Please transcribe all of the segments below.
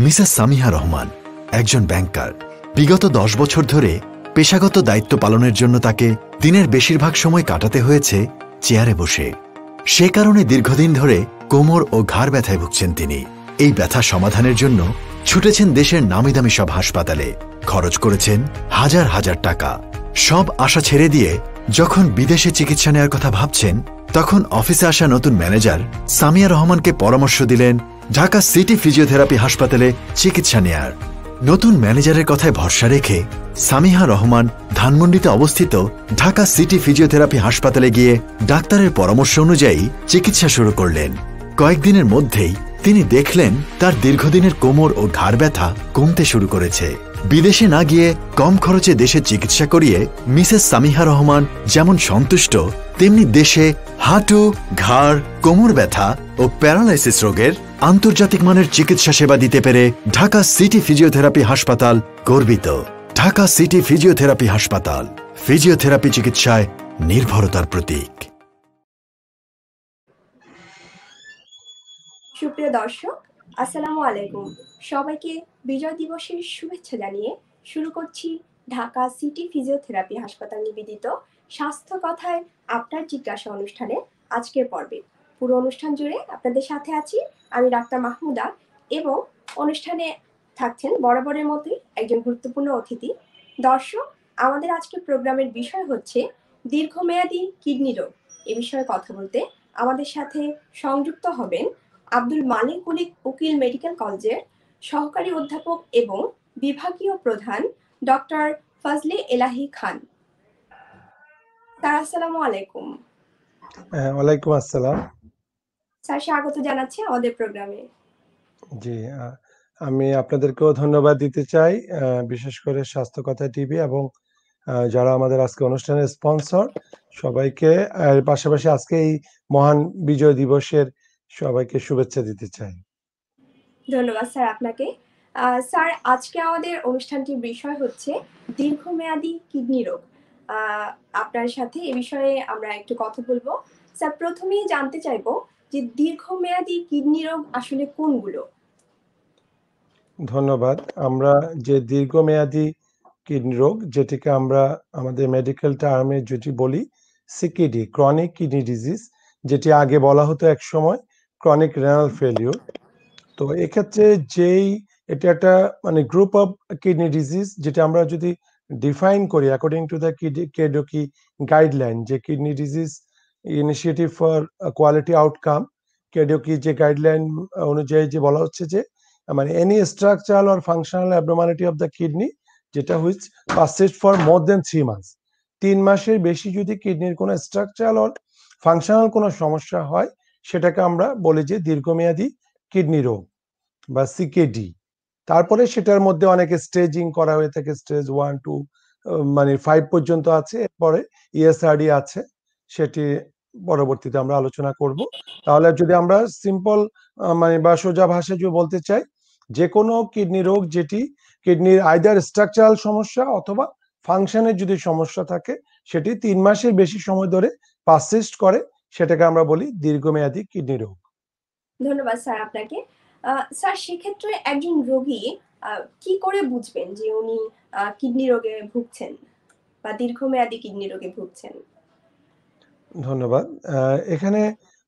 Mrs Samiha Rahman একজন ব্যাংকার। বিগত 10 বছর ধরে পেশাগত দায়িত্ব পালনের জন্য তাকে দিনের বেশিরভাগ সময় কাটাতে হয়েছে চেয়ারে বসে। সে কারণে দীর্ঘদিন ধরে কোমর ও ঘাড় ব্যথায় ভুগছেন তিনি। এই ব্যথা সমাধানের জন্য ছুটেছেন দেশের নামিদামি সব হাসপাতালে, খরচ করেছেন হাজার হাজার টাকা। সব আশা ছেড়ে দিয়ে যখন বিদেশে চিকিৎসা নেওয়ার কথা ভাবছেন, তখন অফিসে আসা নতুন ম্যানেজার সামিয়া রহমানকে পরামর্শ দিলেন ঢাকা সিটি ফিজিওথেরাপি হাসপাতালে চিকিৎসা নেয়ার। নতুন ম্যানেজারের কথায় ভরসা রেখে সামিহা রহমান ধানমন্ডিতে অবস্থিত ঢাকা সিটি ফিজিওথেরাপি হাসপাতালে গিয়ে ডাক্তারের পরামর্শ অনুযায়ী চিকিৎসা শুরু করলেন। কয়েকদিনের মধ্যেই তিনি দেখলেন তার দীর্ঘদিনের কোমর ও ঘাড় ব্যথা কমতে শুরু করেছে। বিদেশে না গিয়ে কম খরচে দেশে চিকিৎসা করিয়ে মিসেস সামিহা রহমান যেমন সন্তুষ্ট, তেমনি দেশে হাঁটু, ঘাড়, কোমর ব্যথা ও প্যারালাইসিস রোগের আন্তর্জাতিক মানের চিকিৎসা সেবা দিতে পেরে ঢাকা সিটি ফিজিওথেরাপি হাসপাতাল গর্বিত। ঢাকা সিটি ফিজিওথেরাপি হাসপাতাল, ফিজিওথেরাপি চিকিৎসায় নির্ভরতার প্রতীক। সুপ্রিয় দর্শক, আসসালামু আলাইকুম। সবাইকে বিজয় দিবসের শুভেচ্ছা জানিয়ে শুরু করছি ঢাকা সিটি ফিজিওথেরাপি হাসপাতাল নিবেদিত স্বাস্থ্য কথায় আপনার জিজ্ঞাসা অনুষ্ঠানে আজকের পর্বে। পুরো অনুষ্ঠান জুড়ে আপনাদের সাথে আছি আমি ডাক্তার মাহমুদা, এবং অনুষ্ঠানে থাকছেন বরাবরের মতোই একজন গুরুত্বপূর্ণ অতিথি। দর্শক, আমাদের আজকের প্রোগ্রামের বিষয় হচ্ছে দীর্ঘমেয়াদী কিডনি রোগ। এ বিষয়ে কথা বলতে আমাদের সাথে সংযুক্ত হবেন আব্দুল মালিক উকিল মেডিকেল কলেজের সহকারী অধ্যাপক এবং বিভাগীয় প্রধান ডক্টর ফজলে এলাহি খান। স্যার, আসসালামু আলাইকুম। ওয়ালাইকুম আসসালাম। স্যার, স্বাগত জানাচ্ছি আমাদের প্রোগ্রামে। জি, আমি আপনাদেরকেও ধন্যবাদ দিতে চাই, বিশেষ করে স্বাস্থ্য কথা টিভি এবং যারা আমাদের আজকে অনুষ্ঠানের স্পন্সর সবাইকে, পাশাপাশি আজকে এই মহান বিজয় দিবসের সবাইকে শুভেচ্ছা দিতে চাই। ধন্যবাদ স্যার আপনাকে। স্যার, আজকে আমাদের অনুষ্ঠানটির বিষয় হচ্ছে দীর্ঘমেয়াদী কিডনি রোগ। আপনার সাথে এ বিষয়ে আমরা একটু কথা বলবো। স্যার, প্রথমেই জানতে চাইবো যে দীর্ঘমেয়াদী কিডনি রোগ আসলে কোনগুলো? ধন্যবাদ। আমরা যে দীর্ঘমেয়াদী কিডনি রোগ, যেটিকে আমরা আমাদের মেডিকেল টার্মে যেটি বলি সিকিডি, ক্রনিক কিডনি ডিজিজ, যেটি আগে বলা হতো এক সময় ক্রনিক রেনাল ফেলিওর। তো এক্ষেত্রে এটা একটা গ্রুপ অফ কিডনি ডিজিজ, যেটা আমরা যদি ডিফাইন করি according to the KDOQI guideline, যে kidney disease initiative for quality outcome, KDOQI যে গাইডলাইন অনুযায়ী যে বলা হচ্ছে যে any structural or functional abnormality of the kidney যেটা which persist for more than 3 months, 3 মাসের বেশি যদি কিডনির কোনো স্ট্রাকচারাল অর ফাংশনাল কোনো সমস্যা হয়, সেটাকে আমরা বলি যে দীর্ঘমেয়াদী কিডনি রোগ বা সিকেডি। তারপরে সেটার মধ্যে অনেক স্টেজিং করা হয়ে থাকে, স্টেজ 1, 2 5 পর্যন্ত আছে। এরপরে ইএসআরডি আছে, সেটি পরবর্তীতে আমরা আলোচনা করব। তাহলে যদি আমরা সিম্পল বা সোজা ভাষায় যদি বলতে চাই, যে কোনো কিডনি রোগ যেটি কিডনির আইদার স্ট্রাকচারাল সমস্যা অথবা ফাংশনের যদি সমস্যা থাকে, সেটি 3 মাসের বেশি সময় ধরে পারসিস্ট করে, সেটাকে আমরা বলি দীর্ঘমেয়াদী কিডনি রোগ। ধন্যবাদ স্যার আপনাকে। স্যার, সেক্ষেত্রে একজন রোগী কি করে বুঝবেন যে উনি কিডনি রোগে ভুগছেন বা দীর্ঘমেয়াদী কিডনি রোগে ভুগছেন? ধন্যবাদ। এখানে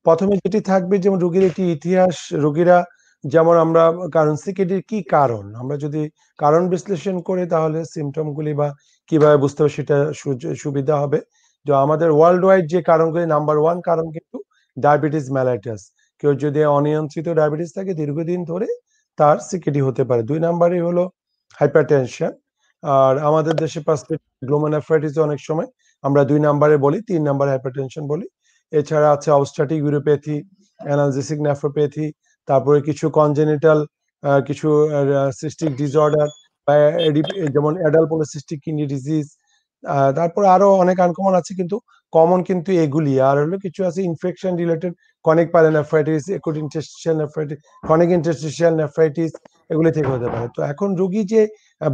প্রথমে যেটি থাকবে, যেমন রোগীর একটি ইতিহাস, রোগীরা যেমন আমরা কারণ সিকেডির কি কারণ, আমরা যদি কারণ বিশ্লেষণ করি তাহলে সিমটমগুলি বা কিভাবে বুঝতে হবে সেটা সুবিধা হবে। যে আমাদের ওয়ার্ল্ড ওয়াইড যে কারণগুলি, নাম্বার 1 কারণ কিন্তু ডায়াবেটিস মেলাইটাস। কেউ যদি অনিয়ন্ত্রিত ডায়াবেটিস থাকে দীর্ঘদিন ধরে, তার সিকেডি হতে পারে। 2 নাম্বারে হলো হাইপারটেনশন, আর আমাদের দেশে গ্লোমেরুলাইটিস অনেক সময় আমরা 2 নাম্বারে বলি, 3 নাম্বারে হাইপারটেনশন বলি। এছাড়া আছে অবস্ট্রাটিক ইউরোপ্যাথি, অ্যানালজেসিক নেফ্রোপ্যাথি, তারপরে কিছু কনজেনিটাল কিছু সিস্টিক ডিসঅর্ডার, যেমন অ্যাডাল্ট পলিসিস্টিক কিডনি ডিজিজ। তারপরে আরো অনেক আনকমন আছে, কিন্তু কমন কিন্তু এগুলি। আর হলো কিছু আছে infection related, chronic pyelonephritis, acute interstitial nephritis, chronic interstitial nephritis, এগুলি থেকে হতে পারে। তো এখন রোগী যে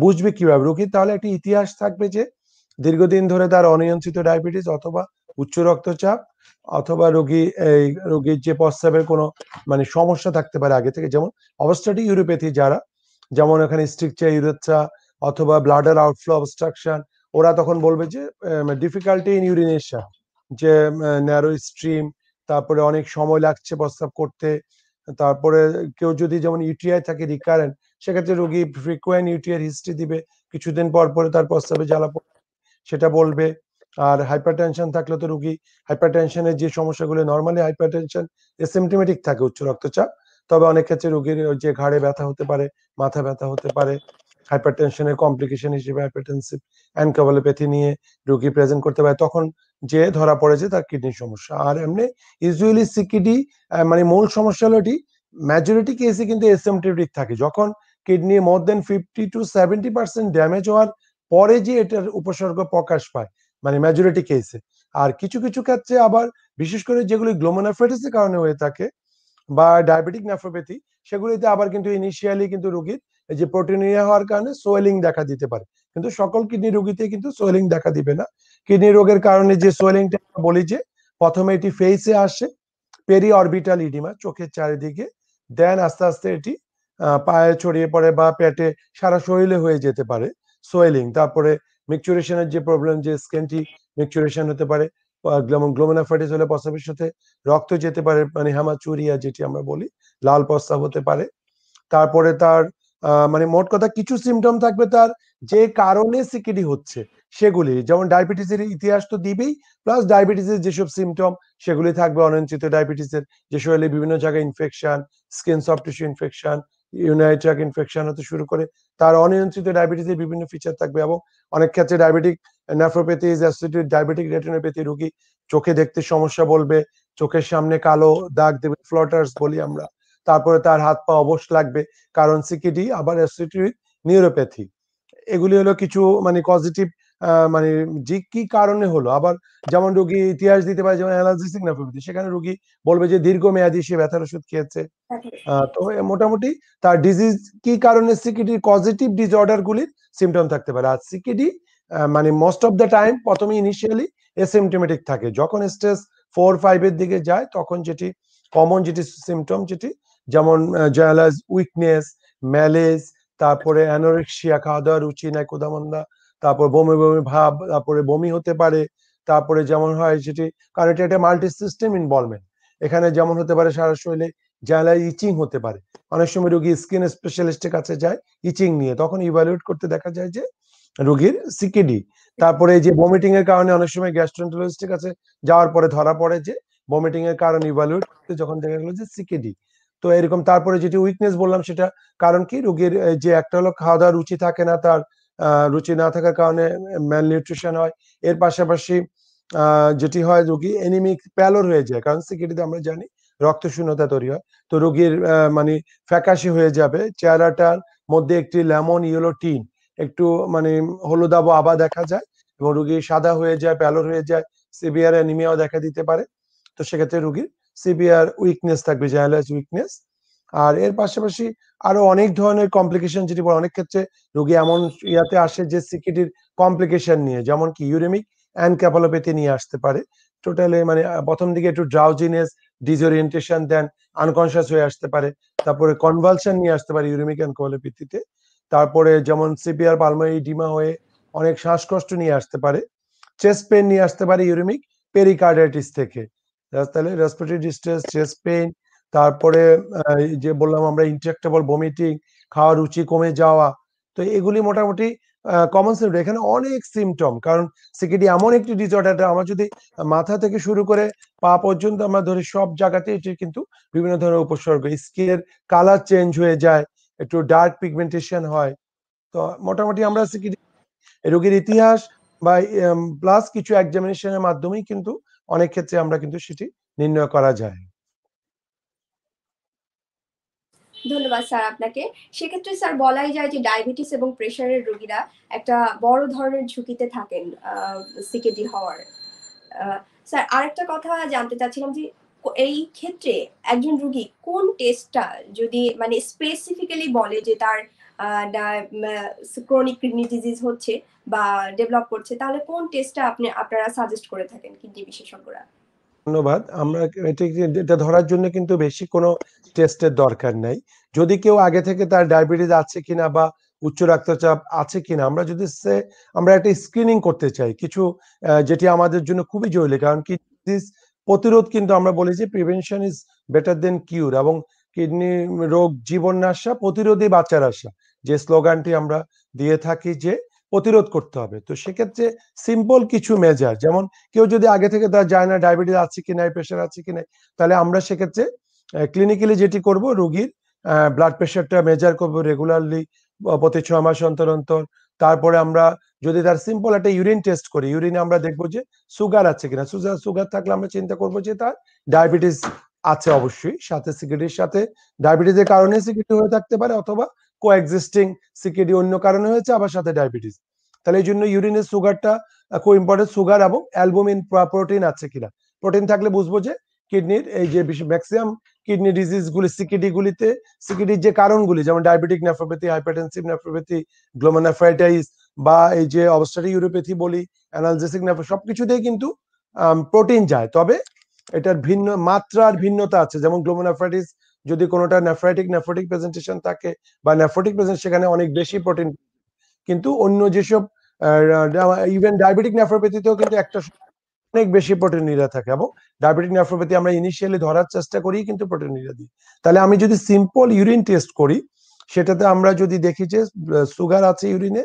বুঝবে কিভাবে, রোগীর তাহলে একটি ইতিহাস থাকবে যে দীর্ঘদিন ধরে তার অনিয়ন্ত্রিত ডায়াবেটিস অথবা উচ্চ রক্তচাপ, অথবা রোগীর যে প্রস্রাবের কোনো সমস্যা থাকতে পারে আগে থেকে, যেমন অবস্ট্রাটিক ইউরোপ্যাথি যারা, যেমন এখানে স্ট্রিকচার ইউরেথ্রা অথবা ব্লাডার আউটফ্লো অবস্ট্রাকশন, ওরা তখন বলবে যে ডিফিকাল্টি ইন ইউরিনেশন, যে ন্যারো স্ট্রিম, তারপরে অনেক সময় লাগছে প্রস্রাব করতে। তারপরে কেউ যদি যেমন ইউটিআই থাকে রিকারেন্ট, সেক্ষেত্রে রোগী ফ্রিকোয়েন্ট ইউটিআই হিস্ট্রি দিবে, কিছুদিন পর পরে তার প্রস্রাবে জ্বালা সেটা বলবে। আর হাইপারটেনশন থাকলে তো রোগী হাইপারটেনশনের যে সমস্যাগুলো, নর্মালি হাইপারটেনশন এসিমপ্টোমেটিক থাকে উচ্চ রক্তচাপ, তবে অনেক ক্ষেত্রে রোগীর যে ঘাড়ে ব্যথা হতে পারে, মাথা ব্যথা হতে পারে, হাইপারটেনশনের কমপ্লিকেশন হিসেবে হাইপারটেনসিভ এনকেফালোপ্যাথি নিয়ে রোগী প্রেজেন্ট করতে পারে, তখন যে ধরা পড়ে যে তার কিডনির সমস্যা। আর এমনি ইউজুয়ালি সিকিডি মানে মূল সমস্যা হলো এটি মেজরিটি কেসে কিন্তু এসিমপ্টোমেটিক থাকে, যখন kidney more than 50 to 70% damage হওয়ার পরে যে এটার উপসর্গ প্রকাশ পায়, মানে মেজরিটি কেসে। আর কিছু কিছু ক্ষেত্রে আবার বিশেষ করে যেগুলি গ্লোমেরুলারফাইটিসের কারণে হয়ে থাকে বা ডায়াবেটিক নেফ্রোপ্যাথি, সেগুলিতে আবার কিন্তু ইনিশিয়ালি কিন্তু রোগীর এই যে প্রোটিনিউরিয়া হওয়ার কারণে সোয়েলিং দেখা দিতে পারে, কিন্তু সকল কিডনি রোগীতে কিন্তু সোয়েলিং দেখা দিবে না। কিডনি রোগের কারণে যে সোয়েলিংটা বলি যে প্রথমে এটি ফেসে আসে, পেরি অরবিটাল ইডিমা চোখের চারিদিকে, দেন আস্তে আস্তে এটি পায়ে ছড়িয়ে পড়ে বা পেটে, সারা শরীরে হয়ে যেতে পারে সোয়েলিং। তারপরে মিকচুরেশনের যে প্রবলেম, যে স্কিনটি মিকচুরেশন হতে পারে, যেমন গ্লোমেরুলারফাইটিস হলে প্রস্রাবের সাথে রক্ত যেতে পারে, মানে হেমাচুরিয়া যেটি আমরা বলি, লাল প্রস্রাব হতে পারে। তারপরে তার মানে মোট কথা কিছু সিমটম থাকবে তার, যে কারণে সিকিডি হচ্ছে সেগুলি, যেমন ডায়াবেটিসের ইতিহাস তো দিবেই, প্লাস ডায়াবেটিসের যেসব সিমটম সেগুলি থাকবে, অনিয়ন্ত্রিত ডায়াবেটিসের যে শরীরে বিভিন্ন জায়গায় infection, skin soft tissue infection, urinary tract infection হতে শুরু করে, তার অনিয়ন্ত্রিত ডায়াবেটিসের বিভিন্ন ফিচার থাকবে। এবং অনেক ক্ষেত্রে diabetic nephropathy, associated diabetic retinopathy, রোগী চোখে দেখতে সমস্যা বলবে, চোখের সামনে কালো দাগ দেবে, ফ্লটার্স বলি আমরা। তারপরে তার হাত পা অবশ লাগবে, কারণ সিকিডি আবার অ্যাসোসিয়েটেড নিউরোপ্যাথি। এগুলি হলো কিছু মানে পজিটিভ, মানে যে কি কারণে হলো। আবার যেমন রোগী ইতিহাস দিতে পারে, যেমন অ্যানালজেসিক নেফ্রোপ্যাথি, সেখানে রোগী বলবে যে দীর্ঘমেয়াদী সে ব্যথার ওষুধ খেয়েছে। তো মোটামুটি তার ডিজিজ কি কারণে সিকিডির পজিটিভ ডিসঅর্ডার গুলির সিমটম থাকতে পারে। আর সিকিডি মানে মোস্ট অফ দ্য টাইম প্রথমে ইনিশিয়ালি এসিমপ্টোমেটিক থাকে, যখন স্টেজ 4-5 এর দিকে যায় তখন যেটি কমন যেটি সিমটম, যেটি যেমন জালাস, উইকনেস, ম্যালেজ, তারপরে অ্যানোরেক্সিয়া, খাওয়া দাওয়া রুচি নাই, ক্ষুধামন্দা, তারপর বমি বমি ভাব, তারপরে বমি হতে পারে। তারপরে যেমন হয় সেটি, কারণ এটা একটা মাল্টি সিস্টেম ইনভলভমেন্ট, এখানে যেমন হতে পারে সারা শরীরে জ্বালায়, ইচিং হতে পারে। অনেক সময় রোগী স্কিন স্পেশালিস্টের কাছে যায় ইচিং নিয়ে, তখন ইভালুয়েট করতে দেখা যায় যে রোগীর সিকিডি। তারপরে এই যে ভমিটিং এর কারণে অনেক সময় গ্যাস্ট্রোএন্টারোলজিস্টের কাছে যাওয়ার পরে ধরা পড়ে যে ভমিটিং এর কারণ ইভালুয়েট করতে যখন দেখা গেল যে সিকিডি। তো এরকম তারপরে যেটি উইকনেস বললাম, সেটা কারণ কি, রোগীর যে একটা হলো খাওয়া দাওয়ার রুচি থাকে না, তার রুচি না থাকার কারণে ম্যাল নিউট্রিশন হয়। এর পাশাপাশি যেটি হয়, রোগী এনিমিক প্যালোর হয়ে যায়, কারণ সিকিডিতে আমরা জানি রক্ত শূন্যতা তৈরি হয়। তো রোগীর মানে ফ্যাকাশে হয়ে যাবে, চেহারাটার মধ্যে একটি লেমন ইয়েলো টিন, একটু মানে হলুদাভ আভা দেখা যায়, এবং রোগী সাদা হয়ে যায়, প্যালোর হয়ে যায়, সিভিয়ার অ্যানিমিয়াও দেখা দিতে পারে। তো সেক্ষেত্রে রোগীর সিভিয়ার উইকনেস থাকবে, জায়ালাস উইকনেস। আর এর পাশাপাশি আরো অনেক ধরনের কমপ্লিকেশন, যেটি অনেক ক্ষেত্রে রোগী এমন ইয়াতে আসে যে সিকিডির কমপ্লিকেশন নিয়ে, যেমন কি ইউরেমিক এনকেফালোপ্যাথি নিয়ে আসতে পারে। টোটালি মানে প্রথম দিকে একটু ড্রাউজিনেস, ডিসওরিয়েন্টেশন, দেন আনকনসিয়াস হয়ে আসতে পারে। তারপরে কনভালশন নিয়ে আসতে পারে ইউরেমিক এনকেফালোপ্যাথিতে। তারপরে যেমন সিভিয়ার পালমোনারি এডিমা হয়ে অনেক শ্বাসকষ্ট নিয়ে আসতে পারে। চেস্ট পেন নিয়ে আসতে পারে ইউরেমিক পেরিকার্ডাইটিস থেকে। তাহলে রেসপিরেটরি ডিস্ট্রেস, চেস্ট পেইন, তারপরে যে বললাম আমরা ইনট্রাক্টেবল ভমিটিং, খাওয়ার রুচি কমে যাওয়া। তো এগুলি মোটামুটি কমন সিমটম। এখানে অনেক সিমটম, কারণ সিকিডি এমন একটি ডিসঅর্ডার, আমার যদি মাথা থেকে শুরু করে পা পর্যন্ত আমরা ধরি, সব জায়গাতে এটির কিন্তু বিভিন্ন ধরনের উপসর্গ, স্কিনের কালার চেঞ্জ হয়ে যায়, একটু ডার্ক পিগমেন্টেশন হয়। তো মোটামুটি আমরা সিকিডি রোগীর ইতিহাস বা প্লাস কিছু এক্সামিনেশনের মাধ্যমেই কিন্তু অনেক ক্ষেত্রে আমরা কিন্তু সেটি নির্ণয় করা যায়। ধন্যবাদ স্যার আপনাকে। সেক্ষেত্রে স্যার বলাই যায় যে ডায়াবেটিস এবং প্রেশারের রোগীরা একটা বড় ধরনের ঝুঁকিতে থাকেন সিকেডি হওয়ার। স্যার আরেকটা কথা জানতে চাচ্ছিলাম যে এই ক্ষেত্রে একজন রোগী কোন টেস্টটা যদি মানে স্পেসিফিক্যালি বলে যে তার ক্রনিক কিডনি ডিজিজ হচ্ছে বা ডেভেলপ করছে, তাহলে কোন টেস্টটা আপনারা সাজেস্ট করে থাকেন কিডনি বিশেষজ্ঞরা? ধন্যবাদ। আমরা এটা ধরার জন্য কিন্তু বেশি কোনো টেস্টের দরকার নাই। যদি কেউ আগে থেকে তার ডায়াবেটিস আছে কিনা বা উচ্চ রক্তচাপ আছে কিনা, আমরা একটা স্ক্রিনিং করতে চাই কিছু, যেটি আমাদের জন্য খুবই জরুরি। কারণ কিডনি প্রতিরোধ কিন্তু আমরা বলি যে প্রিভেনশন ইজ বেটার দেন কিউর, এবং কিডনি রোগ জীবন নাশা, প্রতিরোধী বাঁচার আশা, যে স্লোগানটি আমরা দিয়ে থাকি যে প্রতিরোধ করতে হবে। তো সেক্ষেত্রে সিম্পল কিছু মেজার, যেমন কেউ যদি আগে থেকে তার যায় না ডায়াবেটিস আছে কি নাই, প্রেশার আছে কি নাই, তাহলে আমরা সেক্ষেত্রে ক্লিনিক্যালি যেটি করব, রোগীর ব্লাড প্রেশারটা মেজার করব রেগুলারলি প্রতি 6 মাস অন্তর অন্তর। তারপরে আমরা যদি তার সিম্পল একটা ইউরিন টেস্ট করি, ইউরিনে আমরা দেখবো যে সুগার আছে কিনা। সুগার থাকলে আমরা চিন্তা করবো যে তার ডায়াবেটিস আছে অবশ্যই, সাথে সিকিডির সাথে ডায়াবেটিসের কারণে সিকিডি হয়ে থাকতে পারে, অথবা কোএক্সিস্টিং সিকিডি অন্য কারণে হয়েছে আবার সাথে ডায়াবেটিস। তাহলে এই জন্য ইউরিনের সুগারটা খুব ইম্পর্টেন্ট, সুগার এবং অ্যালবুমিন প্রোটিন আছে কিনা। প্রোটিন থাকলে বুঝবো যে কিডনির এই যে ম্যাক্সিমাম কিডনি ডিজিজ গুলি, সিকিডির যে কারণগুলি, যেমন ডায়াবেটিক নেফ্রোপ্যাথি, হাইপারটেনসিভ নেফ্রোপ্যাথি, গ্লোমেরুলাইটিস, বা এই যে অবস্ট্রাটিক ইউরোপ্যাথি বলি, অ্যানালজেসিক নেফ্রো, সবকিছুতেই কিন্তু প্রোটিন যায়। তবে এটার ভিন্ন মাত্রার ভিন্নতা আছে। যেমন গ্লোমেরুলাইটিস যদি কোনোটা নেফ্রোটিক প্রেজেন্টেশন থাকে বা নেফ্রোটিক প্রেজেন্ট, সেখানে অনেক বেশি প্রোটিন। কিন্তু অন্য যেসব ইভেন ডায়াবেটিক নেফ্রোপ্যাথিতেও কিন্তু একটা অনেক বেশি প্রোটিনিউরিয়া থাকে, এবং ডায়াবেটিক নেফ্রোপ্যাথি আমরা ইনিশিয়ালি ধরার চেষ্টা করি কিন্তু প্রোটিনিউরিয়া দিই। তাহলে আমি যদি সিম্পল ইউরিন টেস্ট করি, সেটাতে আমরা যদি দেখি যে সুগার আছে ইউরিনে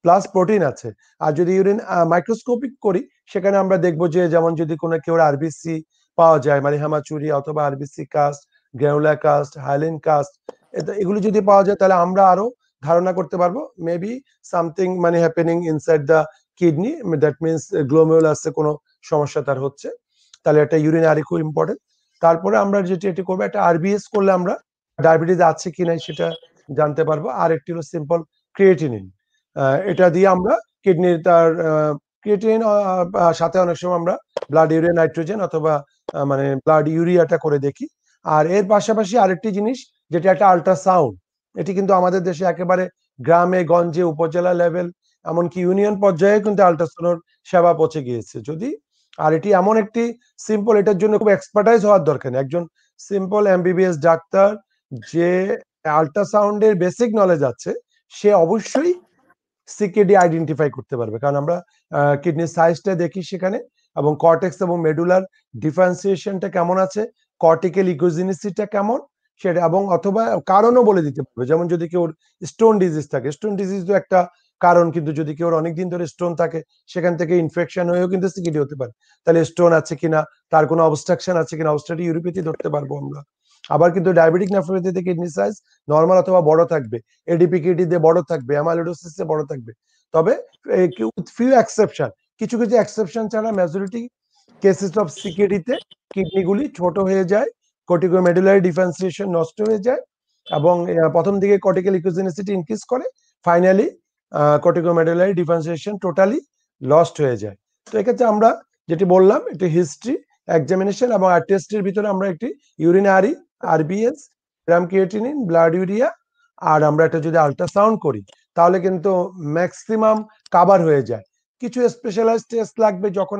প্লাস প্রোটিন আছে। আর যদি ইউরিন মাইক্রোস্কোপিক করি, সেখানে আমরা দেখবো যে যেমন যদি কোনো কেউ আরবিসি পাওয়া যায়, মানে হেমাচুরিয়া অথবা RBC cast, granular cast, hyaline cast, এগুলো যদি পাওয়া যায়, তাহলে আমরা আরো ধারণা করতে পারবো মেবি সামথিং মানে happening inside the kidney, that means গ্লোমেরুলাসে কোনো সমস্যা তার হচ্ছে। তাহলে একটা ইউরিনারি খুব ইম্পর্টেন্ট। তারপরে আমরা এটি করবো, একটা আরবিএস করলে আমরা ডায়াবেটিস আছে কি নাই সেটা জানতে পারবো। আর একটি হলো সিম্পল ক্রিয়েটিনিন, এটা দিয়ে আমরা কিডনির তার ক্রিয়েটিনিন সাথে অনেক সময় আমরা ব্লাড ইউরিয়া নাইট্রোজেন অথবা মানে ব্লাড ইউরিয়াটা করে দেখি। আর এর পাশাপাশি আরেকটি জিনিস, যেটা একটা আল্ট্রাসাউন্ড, এটি কিন্তু আমাদের দেশে একেবারে গ্রামে গঞ্জে উপজেলা লেভেল এমনকি ইউনিয়ন পর্যায়ে কিন্তু আল্ট্রাসাউন্ড সেবা পৌঁছে গিয়েছে। যদি আর এটি এমন একটি সিম্পল, এটার জন্য খুব এক্সপার্টাইজ হওয়ার দরকার নেই। একজন সিম্পল এমবিবিএস ডাক্তার যে আল্ট্রাসাউন্ডের বেসিক নলেজ আছে, সে অবশ্যই সিকেডি আইডেন্টিফাই করতে পারবে। কারণ আমরা কিডনির সাইজটা দেখি সেখানে, এবং কর্টেক্স এবং মেডুলার ডিফারেন্সিয়েশনটা কেমন আছে, কর্টিক্যাল ইকোজেনিসিটা কেমন সেটা, এবং অথবা কারণও বলে দিতে পারবে। যেমন যদি কেউ স্টোন ডিজিজ থাকে, স্টোন ডিজিজ তো একটা কারণ, কিন্তু যদি কেউ অনেকদিন ধরে স্টোন থাকে, সেখান থেকে ইনফেকশন হয়েও কিন্তু সিকিডি হতে পারে। তাহলে স্টোন আছে কিনা, তার কোনো অবস্ট্রাকশন আছে কিনা, অবস্ট্রাটিক ইউরোপ্যাথি ধরতে পারবো আমরা। আবার কিন্তু ডায়াবেটিক নেফ্রোপ্যাথিতে কিডনি সাইজ নরমাল অথবা বড় থাকবে, এডিপি কিডনিতে বড় থাকবে, অ্যামাইলোইডোসিসে বড় থাকবে। তবে ফিউ এক্সেপশন, কিছু কিছু এক্সেপশন ছাড়া মেজরিটি কেসেস অফ সিকিডিতে কিডনিগুলি ছোট হয়ে যায়, কর্টিকোমেডুলারি ডিফারেন্সিয়েশন নষ্ট হয়ে যায়, এবং প্রথম দিকে কর্টিক্যাল ইকোজেনিসিটি ইনক্রিজ করে, ফাইনালি কর্টিকোমেডুলারি ডিফারেন্সিয়েশন টোটালি লস্ট হয়ে যায়। তো এক্ষেত্রে আমরা যেটি বললাম, একটি হিস্ট্রি, এক্সামিনেশন এবং টেস্টের ভিতরে আমরা একটি ইউরিনারি, আরবিএস, গ্রাম ক্রিয়েটিনিন, ব্লাড ইউরিয়া, আর আমরা একটা যদি আল্ট্রাসাউন্ড করি, তাহলে কিন্তু ম্যাক্সিমাম কাভার হয়ে যায়। কিছু স্পেশালাইজড টেস্ট লাগবে, যখন